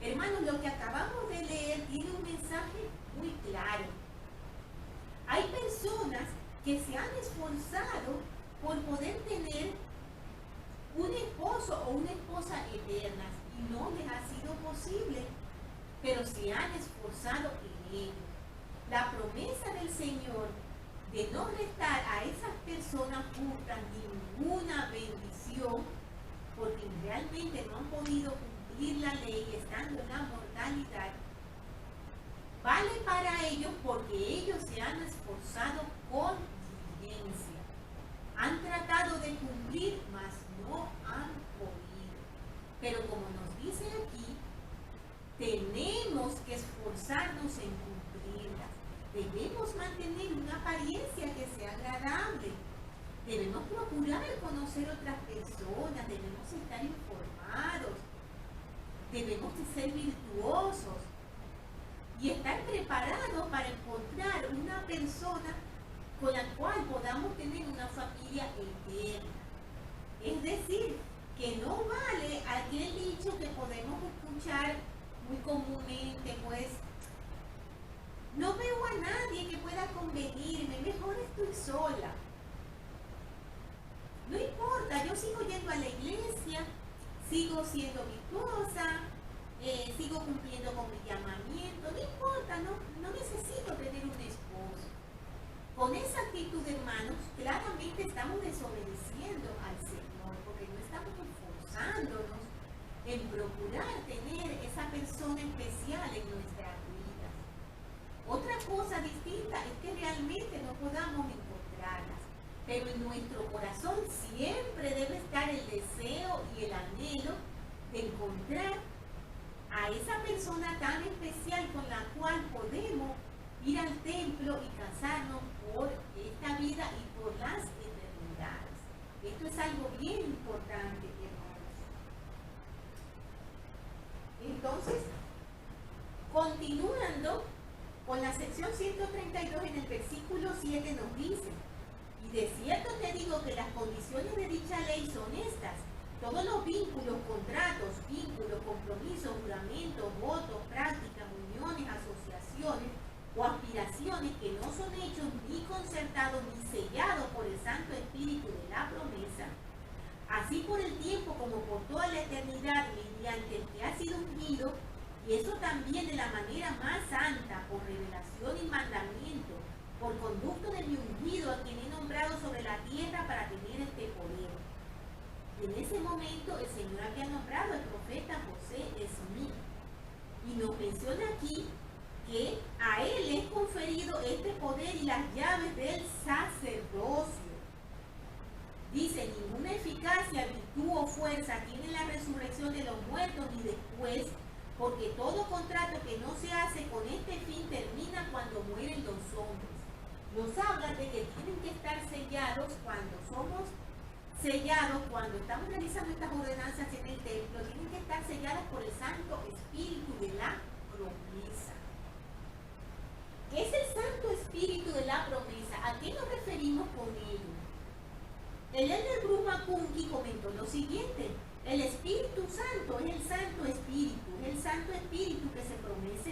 Hermanos, lo que acabamos de leer tiene un mensaje muy claro. Hay personas que se han esforzado por poder tener un esposo o una esposa eternas y no les ha sido posible, pero se han esforzado en ello. La promesa del Señor de no restar a esas personas justas ninguna bendición, porque realmente no han podido cumplir la ley estando en la mortalidad, vale para ellos porque ellos se han esforzado con diligencia. Han tratado de cumplir, mas no han podido. Pero como nos dice aquí, tenemos que esforzarnos en cumplirlas. Debemos mantener una apariencia que sea agradable. Debemos procurar conocer otras personas, debemos estar informados, debemos ser virtuosos y estar preparados para encontrar una persona con la cual podamos tener una familia eterna. Es decir, que no vale aquel dicho que podemos escuchar muy comúnmente, pues, no veo a nadie que pueda convenirme, mejor estoy sola. No importa, yo sigo yendo a la iglesia, sigo siendo virtuosa, sigo cumpliendo con mi llamamiento, no importa, no necesito tener un esposo. Con esa actitud, hermanos, claramente estamos desobedeciendo al Señor, porque no estamos esforzándonos en procurar tener esa persona especial en nuestras vidas. Otra cosa distinta es que realmente no podamos encontrarlas, pero en nuestro corazón siempre debe estar el deseo y el anhelo de encontrar a esa persona tan especial con la cual podemos ir al templo y casarnos por esta vida y por las eternidades. Esto es algo bien importante, hermanos. Entonces, continuando con la sección 132, en el versículo 7 nos dice: y de cierto te digo que las condiciones de dicha ley son estas: todos los vínculos, contratos, compromisos, juramentos, votos, prácticas, uniones, asociaciones o aspiraciones que no son hechos ni concertados ni sellados por el Santo Espíritu de la promesa, así por el tiempo como por toda la eternidad, mediante el que ha sido ungido, y eso también de la manera más santa, por revelación y mandamiento, por conducto de mi ungido, a quien he nombrado sobre la tierra para tener este poder. Y en ese momento el Señor había nombrado al profeta José Smith, y nos menciona aquí que a él es conferido este poder y las llaves del sacerdocio. Dice: ninguna eficacia, virtud o fuerza tiene la resurrección de los muertos ni después, porque todo contrato que no se hace con este fin termina cuando mueren los hombres. Nos habla de que que estar sellados cuando somos sellados, cuando estamos realizando estas ordenanzas en el templo, tienen que estar selladas por el Santo Espíritu de la promesa. ¿Qué es el Santo Espíritu de la promesa? ¿A qué nos referimos con ello? El elder Bruce McConkie comentó lo siguiente: el Espíritu Santo es el Santo Espíritu, es el Santo Espíritu que se promete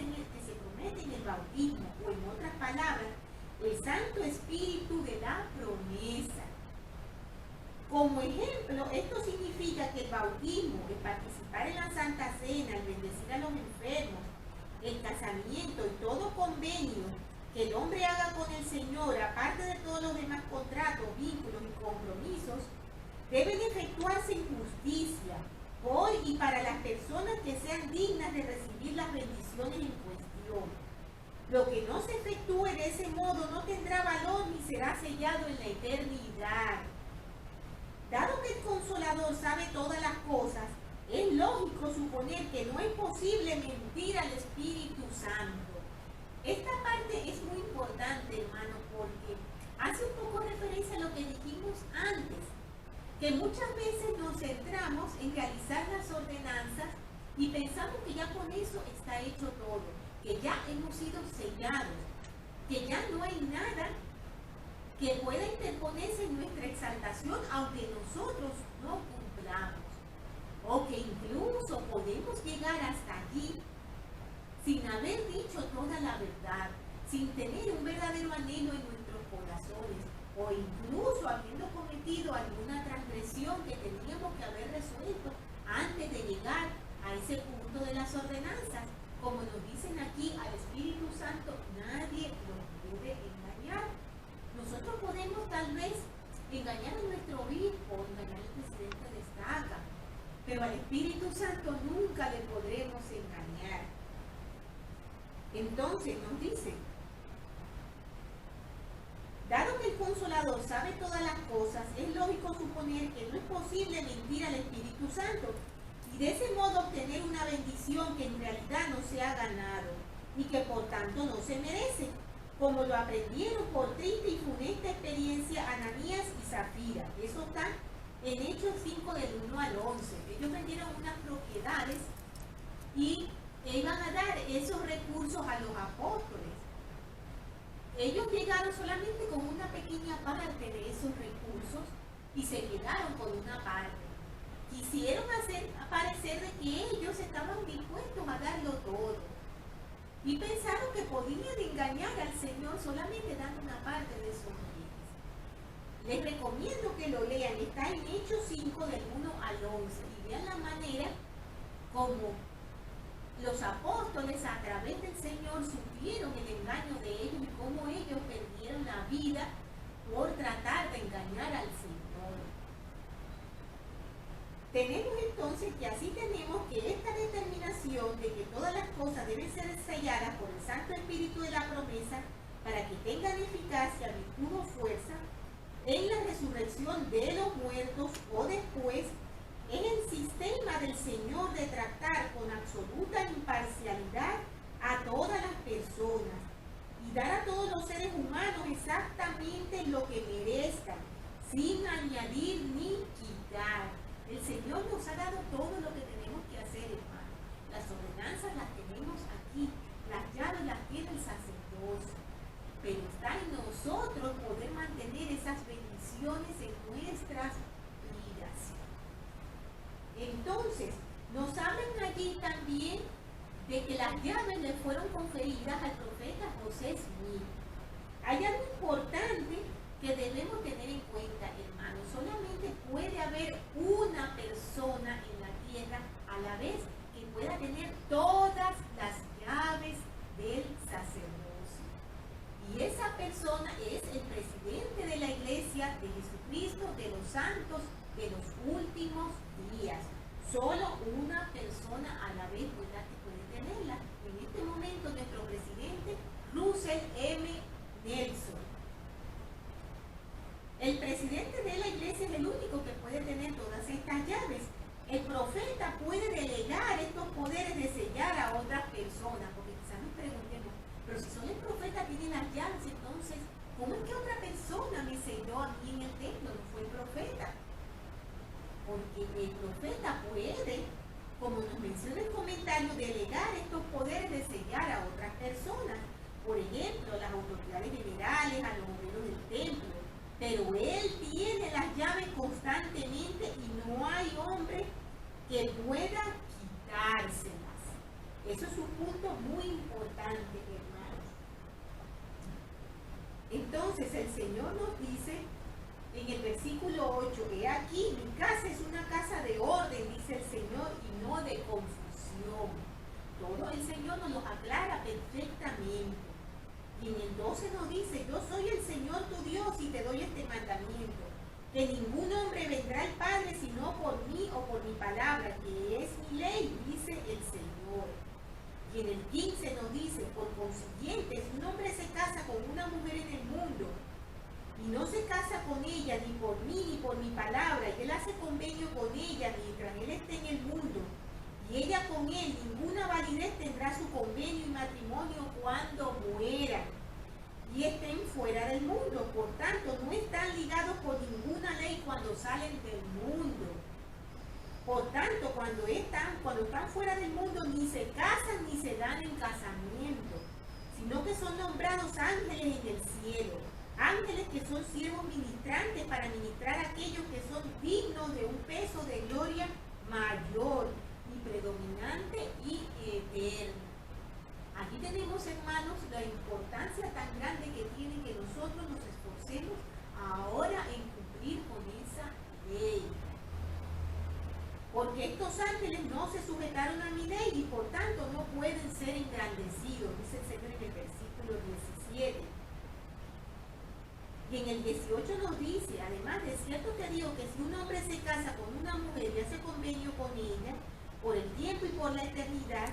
en el bautismo, o en otras palabras, el Santo Espíritu de la promesa. Como ejemplo, esto significa que el bautismo, el participar en la Santa Cena, el bendecir a los enfermos, el casamiento y todo convenio que el hombre haga con el Señor, aparte de todos los demás contratos, vínculos y compromisos, deben efectuarse en justicia por y para las personas que sean dignas de recibir las bendiciones en cuestión. Lo que no se efectúe de ese modo no tendrá valor ni será sellado en la eternidad. Dado que el Consolador sabe todas las cosas, es lógico suponer que no es posible mentir al Espíritu Santo. Esta parte es muy importante, hermano, porque hace un poco referencia a lo que dijimos antes, que muchas veces nos centramos en realizar las ordenanzas y pensamos que ya con eso está hecho todo, que ya hemos sido sellados, que ya no hay nada que pueda interponerse en nuestra exaltación aunque nosotros no cumplamos, o que incluso podemos llegar hasta allí sin haber dicho toda la verdad, sin tener un verdadero anhelo en nuestros corazones, o incluso habiendo cometido alguna transgresión que teníamos que haber resuelto antes de llegar a ese punto de las ordenanzas. Como nos dicen aquí, al Espíritu Santo nadie lo puede engañar. Nosotros podemos tal vez engañar a nuestro obispo, engañar al presidente de esta ACA, pero al Espíritu Santo nunca le podremos engañar. Entonces nos dice: dado que el Consolador sabe todas las cosas, es lógico suponer que no es posible mentir al Espíritu Santo y de ese modo obtener una bendición que en realidad no se ha ganado y que por tanto no se merece, como lo aprendieron por triste y funesta experiencia Ananías y Zafira. Eso está en Hechos 5 del 1 al 11. Ellos vendieron unas propiedades y iban a dar esos recursos a los apóstoles. Ellos llegaron solamente con una pequeña parte de esos recursos y se quedaron con una parte. Quisieron hacer parecer de que ellos estaban dispuestos a darlo todo y pensaron que podían engañar al Señor solamente dando una parte de esos bienes. Les recomiendo que lo lean, está en Hechos 5 del 1 al 11 y vean la manera como los apóstoles a través del Señor supieron el engaño de ellos y cómo ellos perdieron la vida por tratar de engañar al Señor. Tenemos entonces que así tenemos que esta determinación de que todas las cosas deben ser selladas por el Santo Espíritu de la promesa para que tengan eficacia, virtud o fuerza en la resurrección de los muertos o después, es el sistema del Señor de tratar con absoluta imparcialidad a todas las personas y dar a todos los seres humanos exactamente lo que merezcan, sin añadir ni quitar. El Señor nos ha dado todo lo que tenemos que hacer, hermano. Las ordenanzas las tenemos aquí, las llaves las tiene el sacerdocio, pero está en nosotros poder mantener esas bendiciones en nuestras vidas. Entonces, nos hablan allí también de que las llaves le fueron conferidas al profeta José Smith. Hay algo importante que debemos tener en cuenta, hermanos. Solamente puede haber una persona en la tierra a la vez que pueda tener todas las llaves del sacerdocio. Y esa persona es el presidente de la Iglesia de Jesucristo de los Santos de los últimos días. Solo una persona a la vez puede tenerla. En este momento nuestro presidente, Russell M. Nelson. El presidente de la iglesia es el único que puede tener todas estas llaves. El profeta puede delegar estos poderes de sellar a otras personas, porque quizás nos preguntemos, pero si solo el profeta tiene las llaves, entonces, ¿cómo es que otra persona me puede, como nos menciona el comentario, delegar estos poderes de sellar a otras personas. Por ejemplo, las autoridades generales, a los obreros del templo. Pero Él tiene las llaves constantemente y no hay hombre que pueda quitárselas. Eso es un punto muy importante, hermanos. Entonces el Señor nos dice en el versículo 8, he aquí, mi casa es una casa de orden, dice el Señor, y no de confusión. Todo el Señor nos lo aclara perfectamente. Y en el 12 nos dice, yo soy el Señor tu Dios y te doy este mandamiento, que ningún hombre vendrá al Padre sino por mí o por mi palabra, que es mi ley, dice el Señor. Y en el 15 nos dice, por consiguiente, si un hombre se casa con una mujer en el mundo, y no se casa con ella ni por mí ni por mi palabra, y él hace convenio con ella mientras él esté en el mundo, y ella con él, ninguna validez tendrá su convenio y matrimonio cuando mueran y estén fuera del mundo. Por tanto, no están ligados por ninguna ley cuando salen del mundo. Por tanto, cuando están fuera del mundo, ni se casan ni se dan en casamiento, sino que son nombrados ángeles en el cielo. Ángeles que son siervos ministrantes para ministrar a aquellos que son dignos de un peso de gloria mayor y predominante y eterno. Aquí tenemos, hermanos, la importancia tan grande que tiene que nosotros nos esforcemos ahora en cumplir con esa ley. Porque estos ángeles no se sujetaron a mi ley y por tanto no pueden ser engrandecidos, dice el Señor en el versículo 17. Y en el 18 nos dice, además, de cierto te digo que si un hombre se casa con una mujer y hace convenio con ella, por el tiempo y por la eternidad,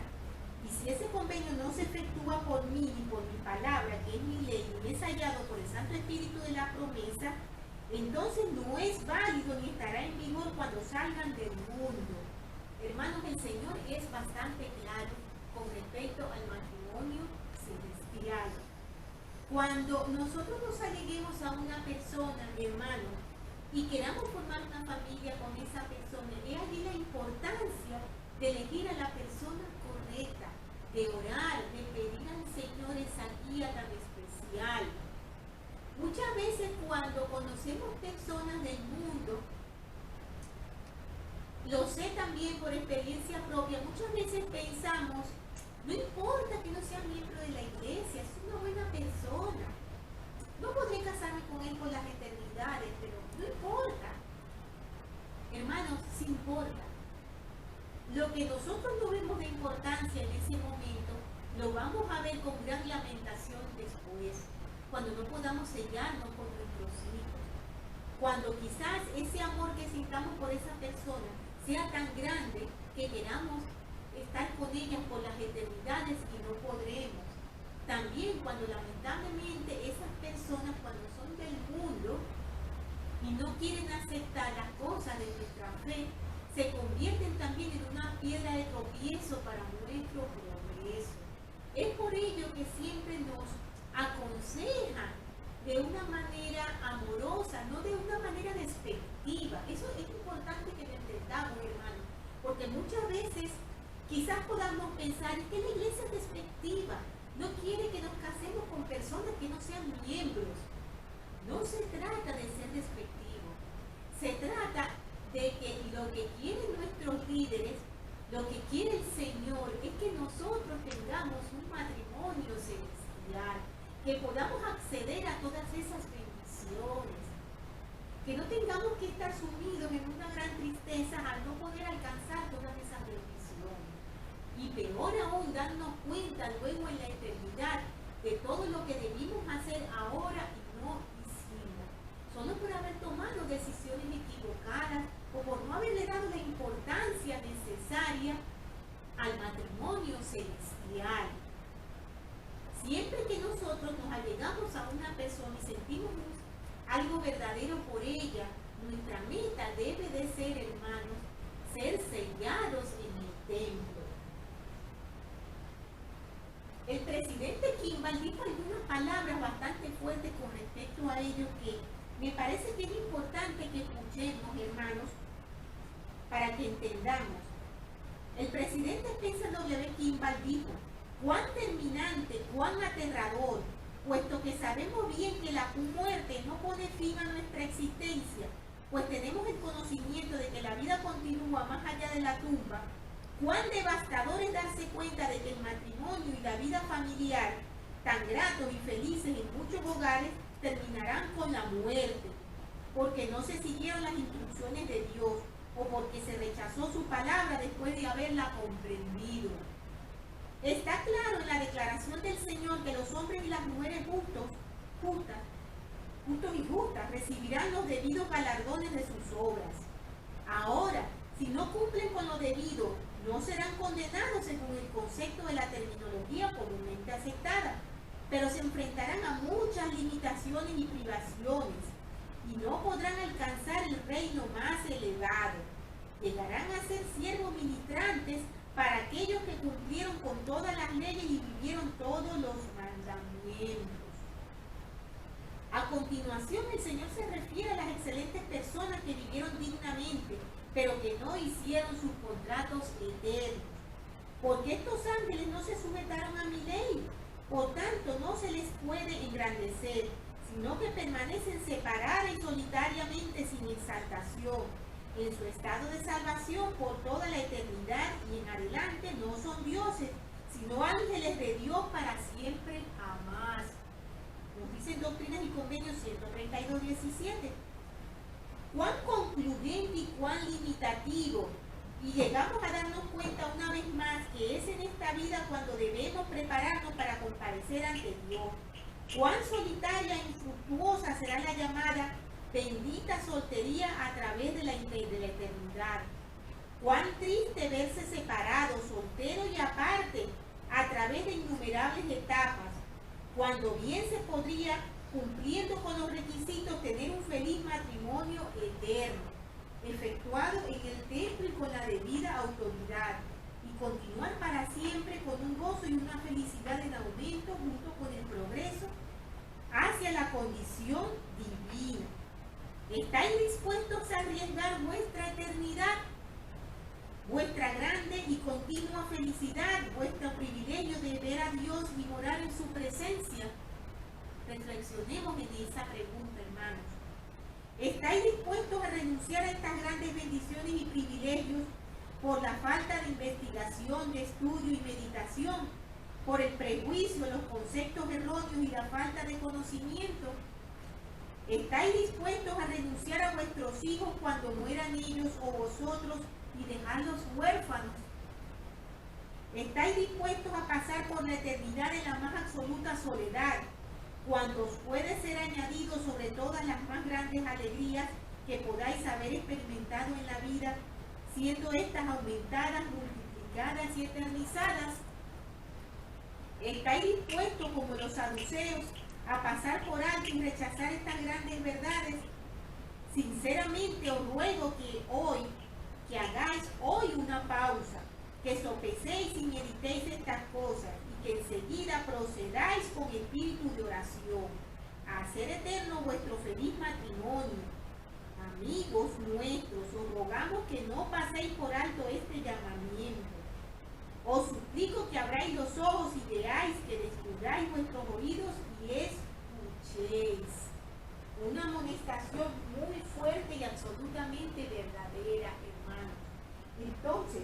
y si ese convenio no se efectúa por mí ni por mi palabra, que es mi ley, ni es hallado por el Santo Espíritu de la promesa, entonces no es válido ni estará en vigor cuando salgan del mundo. Hermanos, el Señor es bastante claro con respecto al matrimonio celestial. Cuando nosotros nos alleguemos a una persona, hermano, y queramos formar una familia con esa persona, es allí la importancia de elegir a la persona correcta, de orar, de pedir al Señor esa guía tan especial. Muchas veces cuando conocemos personas del mundo, lo sé también por experiencia propia, muchas veces pensamos, no importa que no sea miembro de la iglesia, es una buena persona. No podré casarme con él por las eternidades, pero no importa. Hermanos, sí importa. Lo que nosotros no vemos de importancia en ese momento, lo vamos a ver con gran lamentación después, cuando no podamos sellarnos con nuestros hijos. Cuando quizás ese amor que sintamos por esa persona sea tan grande que queramos estar con ellas por las eternidades y no podremos. También cuando lamentablemente esas personas, cuando son del mundo y no quieren aceptar las cosas de nuestra fe, se convierten también en una piedra de tropiezo para nuestro progreso. Es por ello que siempre nos aconsejan de una manera amorosa, no de una manera despectiva. Eso es importante que lo entendamos, hermano, porque muchas veces quizás podamos pensar que la iglesia es despectiva, no quiere que nos casemos con personas que no sean miembros. No se trata de ser despectivo, se trata de que lo que quieren nuestros líderes, lo que quiere el Señor es que nosotros tengamos un matrimonio celestial, que podamos acceder a todas esas bendiciones, que no tengamos que estar sumidos en una gran tristeza al no poder alcanzar todas esas bendiciones. Y peor aún, darnos cuenta luego en la eternidad de todo lo que debimos hacer ahora y no hicimos, solo por haber tomado decisiones equivocadas o por no haberle dado la importancia necesaria al matrimonio celestial. Siempre que nosotros nos allegamos a una persona y sentimos algo verdadero por ella, nuestra meta debe de ser, hermanos, ser sellados en el templo. El presidente Kimball dijo algunas palabras bastante fuertes con respecto a ello que me parece que es importante que escuchemos, hermanos, para que entendamos. El presidente Spencer W. Kimball dijo: cuán terminante, cuán aterrador, puesto que sabemos bien que la muerte no pone fin a nuestra existencia, pues tenemos el conocimiento de que la vida continúa más allá de la tumba. Cuán devastador es darse cuenta de que el matrimonio y la vida familiar, tan gratos y felices en muchos hogares, terminarán con la muerte, porque no se siguieron las instrucciones de Dios o porque se rechazó su palabra después de haberla comprendido. Está claro en la declaración del Señor que los hombres y las mujeres justos y justas recibirán los debidos galardones de sus obras. Ahora, si no cumplen con lo debido, no serán condenados según el concepto de la terminología comúnmente aceptada, pero se enfrentarán a muchas limitaciones y privaciones y no podrán alcanzar el reino más elevado. Llegarán a ser siervos ministrantes para aquellos que cumplieron con todas las leyes y vivieron todos los mandamientos. A continuación, el Señor se refiere a las excelentes personas que vivieron dignamente, pero que no hicieron sus contratos eternos. Porque estos ángeles no se sujetaron a mi ley, por tanto no se les puede engrandecer, sino que permanecen separadas y solitariamente sin exaltación, en su estado de salvación por toda la eternidad y en adelante no son dioses, sino ángeles de Dios para siempre jamás. Nos dicen Doctrinas y Convenios 132:17. Cuán concluyente y cuán limitativo. Y llegamos a darnos cuenta una vez más que es en esta vida cuando debemos prepararnos para comparecer ante Dios. Cuán solitaria e infructuosa será la llamada bendita soltería a través de la eternidad. Cuán triste verse separado, soltero y aparte, a través de innumerables etapas, cuando bien se podría, cumpliendo con los requisitos, tener un feliz matrimonio eterno, efectuado en el templo y con la debida autoridad, y continuar para siempre con un gozo y una felicidad en aumento junto con el progreso hacia la condición divina. ¿Estáis dispuestos a arriesgar vuestra eternidad, vuestra grande y continua felicidad, vuestro privilegio de ver a Dios y morar en su presencia? Reflexionemos en esa pregunta, hermanos. ¿Estáis dispuestos a renunciar a estas grandes bendiciones y privilegios por la falta de investigación, de estudio y meditación, por el prejuicio, los conceptos erróneos y la falta de conocimiento? ¿Estáis dispuestos a renunciar a vuestros hijos cuando mueran ellos o vosotros y dejarlos huérfanos? ¿Estáis dispuestos a pasar por la eternidad en la más absoluta soledad, cuando os puede ser añadido sobre todas las más grandes alegrías que podáis haber experimentado en la vida, siendo estas aumentadas, multiplicadas y eternizadas? ¿Estáis dispuestos, como los saduceos, a pasar por alto y rechazar estas grandes verdades? Sinceramente os ruego que hagáis hoy una pausa, que sopecéis y meditéis estas cosas, y que enseguida procedáis con espíritu de oración a hacer eterno vuestro feliz matrimonio. Amigos nuestros, os rogamos que no paséis por alto este llamamiento. Os suplico que abráis los ojos y veáis, que descubráis vuestros oídos y escuchéis. Una amonestación muy fuerte y absolutamente verdadera, hermanos. Entonces,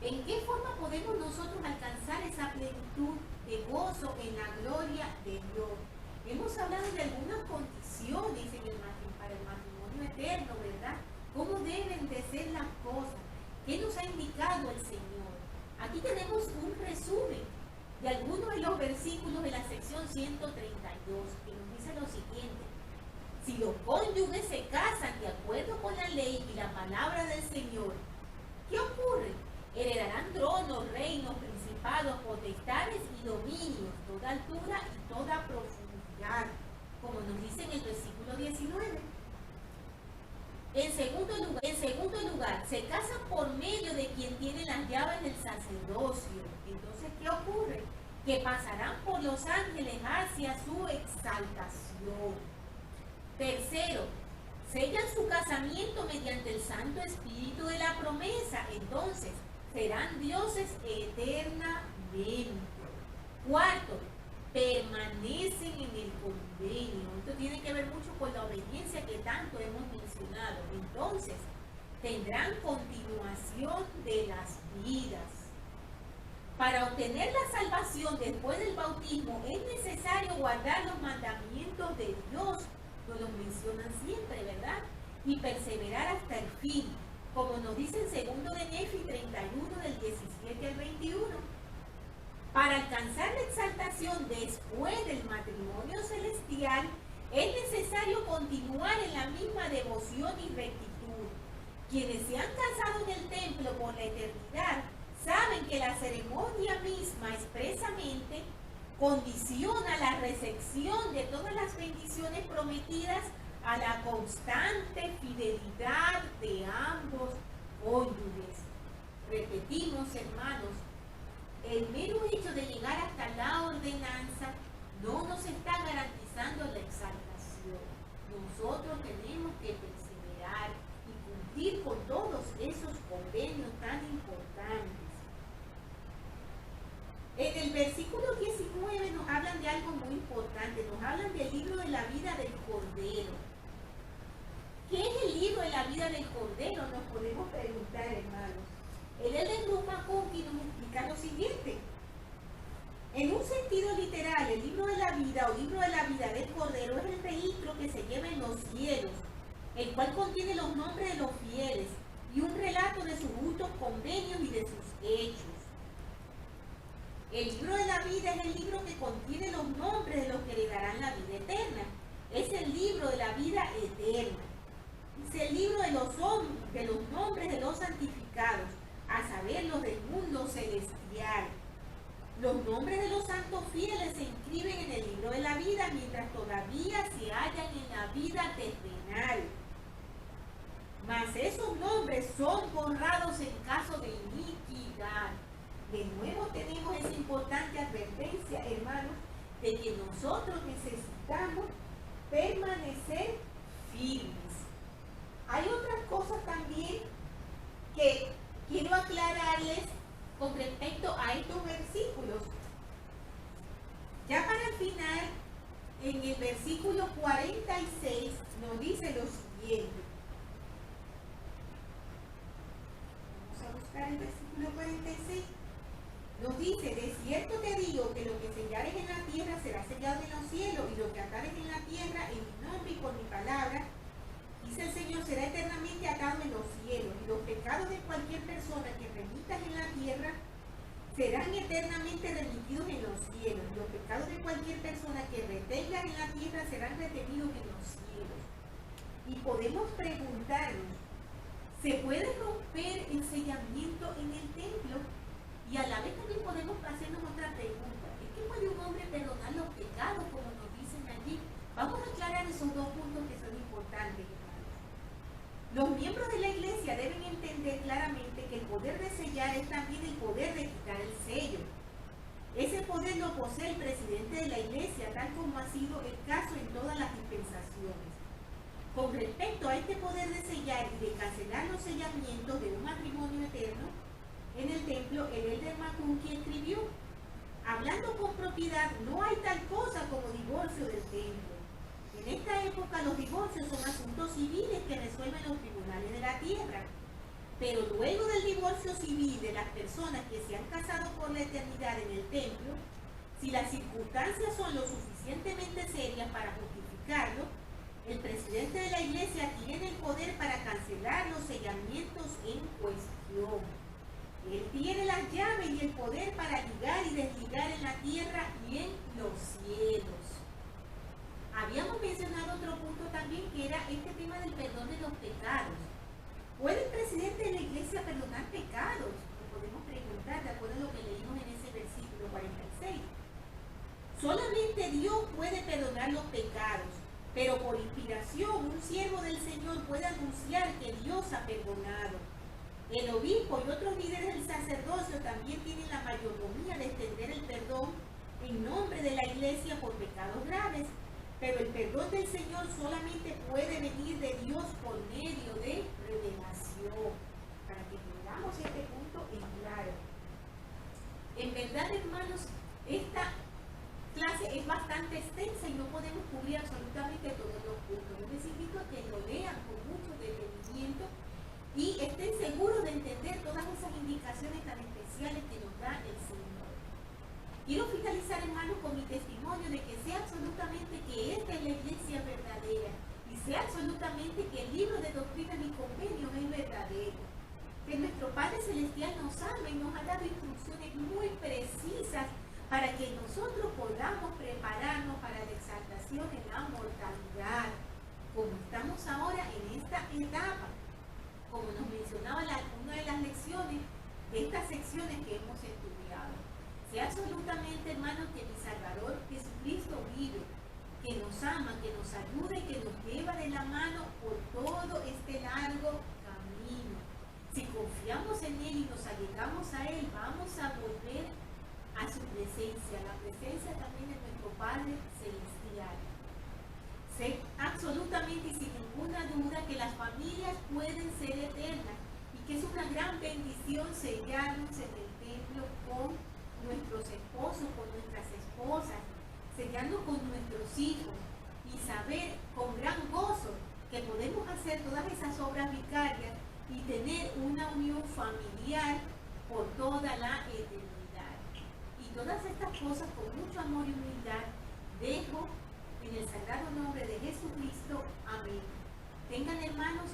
¿en qué forma podemos nosotros alcanzar esa plenitud de gozo en la gloria de Dios? Hemos hablado de algunas condiciones para el matrimonio eterno, ¿verdad? ¿Cómo deben de ser las cosas? ¿Qué nos ha indicado el Señor? Aquí tenemos un resumen de algunos de los versículos de la sección 132, que nos dice lo siguiente: si los cónyuges se casan de acuerdo con la ley y la palabra del Señor, ¿qué ocurre? Heredarán tronos, reinos, principados, potestades y dominios, toda altura y toda profundidad, como nos dice en el versículo 19. En segundo lugar, se casan por medio de quien tiene las llaves del sacerdocio. Entonces, ¿qué ocurre? Que pasarán por los ángeles hacia su exaltación. Tercero, sellan su casamiento mediante el Santo Espíritu de la promesa. Entonces, serán dioses eternamente. Cuarto, permanecen en el convenio. Esto tiene que ver mucho con la obediencia que tanto hemos mencionado. Entonces, tendrán continuación de las vidas. Para obtener la salvación después del bautismo es necesario guardar los mandamientos de Dios, nos los mencionan siempre, ¿verdad? Y perseverar hasta el fin, como nos dice en 2 de Nefi 31 del 17 al 21. Para alcanzar la exaltación después del matrimonio celestial, es necesario continuar en la misma devoción y rectitud. Quienes se han casado en el templo por la eternidad saben que la ceremonia misma expresamente condiciona la recepción de todas las bendiciones prometidas a la constante fidelidad de ambos cónyuges. Repetimos, hermanos, el mero hecho de llegar hasta la ordenanza no nos está garantizando la exaltación. Nosotros tenemos que perseverar y cumplir con todos esos convenios tan importantes. En el versículo 19 nos hablan de algo muy importante, nos hablan del libro de la vida del Cordero. ¿Qué es el libro de la vida del Cordero? Nos podemos preguntar, hermanos. El de Ruma Conqui nos explica lo siguiente. En un sentido literal, el libro de la vida o libro de la vida del Cordero es el registro que se lleva en los cielos, el cual contiene los nombres de los fieles y un relato de sus justos convenios y de sus hechos. El libro de la vida es el libro que contiene los nombres de los que heredarán la vida eterna. Es el libro de la vida eterna. Es el libro de los nombres de los santificados, a saber, los del mundo celestial. Los nombres de los santos fieles se inscriben en el libro de la vida mientras todavía se hallan en la vida terrenal. Mas esos nombres son borrados en caso de iniquidad. De nuevo tenemos esa importante advertencia, hermanos, de que nosotros necesitamos permanecer firmes. Hay otras cosas también que quiero aclararles con respecto a estos versículos. Ya para el final, en el versículo 46 nos dice lo siguiente. Vamos a buscar el versículo 46. Nos dice: de cierto te digo que lo que sellares en la tierra será sellado en los cielos, y lo que atares en la tierra en mi nombre y por mi palabra, dice el Señor, será eternamente atado en los cielos, y los pecados de cualquier persona que remitas en la tierra serán eternamente remitidos en los cielos, y los pecados de cualquier persona que retengas en la tierra serán retenidos en los cielos. Y podemos preguntarnos, ¿se puede romper el sellamiento en el templo? Y a la vez también podemos hacernos otra pregunta: ¿es que puede un hombre perdonar los pecados, como nos dicen allí? Vamos a aclarar esos dos puntos que son importantes, hermanos. Los miembros de la iglesia deben entender claramente que el poder de sellar es también el poder de quitar el sello. Ese poder lo posee el presidente de la iglesia, tal como ha sido el caso en todas las dispensaciones. Con respecto a este poder de sellar y de cancelar los sellamientos de un matrimonio eterno, en el templo, el Elder McConkie escribió: hablando con propiedad, no hay tal cosa como divorcio del templo. En esta época los divorcios son asuntos civiles que resuelven los tribunales de la tierra. Pero luego del divorcio civil de las personas que se han casado por la eternidad en el templo, si las circunstancias son lo suficientemente serias para justificarlo, el presidente de la iglesia tiene el poder para cancelar los sellamientos en cuestión. Él tiene las llaves y el poder para ligar y desligar en la tierra y en los cielos. Habíamos mencionado otro punto también, que era este tema del perdón de los pecados. ¿Puede el presidente de la iglesia perdonar pecados? Nos podemos preguntar, de acuerdo a lo que leímos en ese versículo 46. Solamente Dios puede perdonar los pecados, pero por inspiración un siervo del Señor puede anunciar que Dios ha perdonado. El obispo y otros líderes del sacerdocio también tienen la mayordomía de extender el perdón en nombre de la iglesia por pecados graves, Pero el perdón del Señor solamente puede venir de Dios por medio de revelación. Para que tengamos este punto en claro. En verdad, hermanos, esta clase es bastante extensa y no podemos cubrir absolutamente todos los puntos. Yo les invito a que lo lean con mucho detenimiento y estén seguros de entender todas esas indicaciones tan especiales que nos da el Señor. Quiero finalizar, hermanos, con mi testimonio de que sea absolutamente que esta es la iglesia verdadera y sea absolutamente que el libro de Doctrinas y Convenios es verdadero. Que nuestro Padre Celestial nos ama y nos ha dado instrucciones muy precisas para que nosotros podamos prepararnos para la exaltación en la mortalidad, como estamos ahora en esta etapa, como nos mencionaba una de las lecciones de estas secciones que hemos estudiado. Sea absolutamente, hermanos, que mi Salvador Jesucristo vive, que nos ama, que nos ayuda y que nos lleva de la mano por todo este largo camino. Si confiamos en Él y nos allegamos a Él, vamos a volver a su presencia, la presencia también de nuestro Padre Celestial. Sé absolutamente y sin ninguna duda que las familias pueden ser eternas y que es una gran bendición sellarnos en el templo con nuestros esposos, con nuestras esposas, sellarnos con nuestros hijos y saber con gran gozo que podemos hacer todas esas obras vicarias y tener una unión familiar por toda la eternidad. Y todas estas cosas con mucho amor y humildad dejo en el sagrado nombre de Jesucristo. Amén. Tengan, hermanos,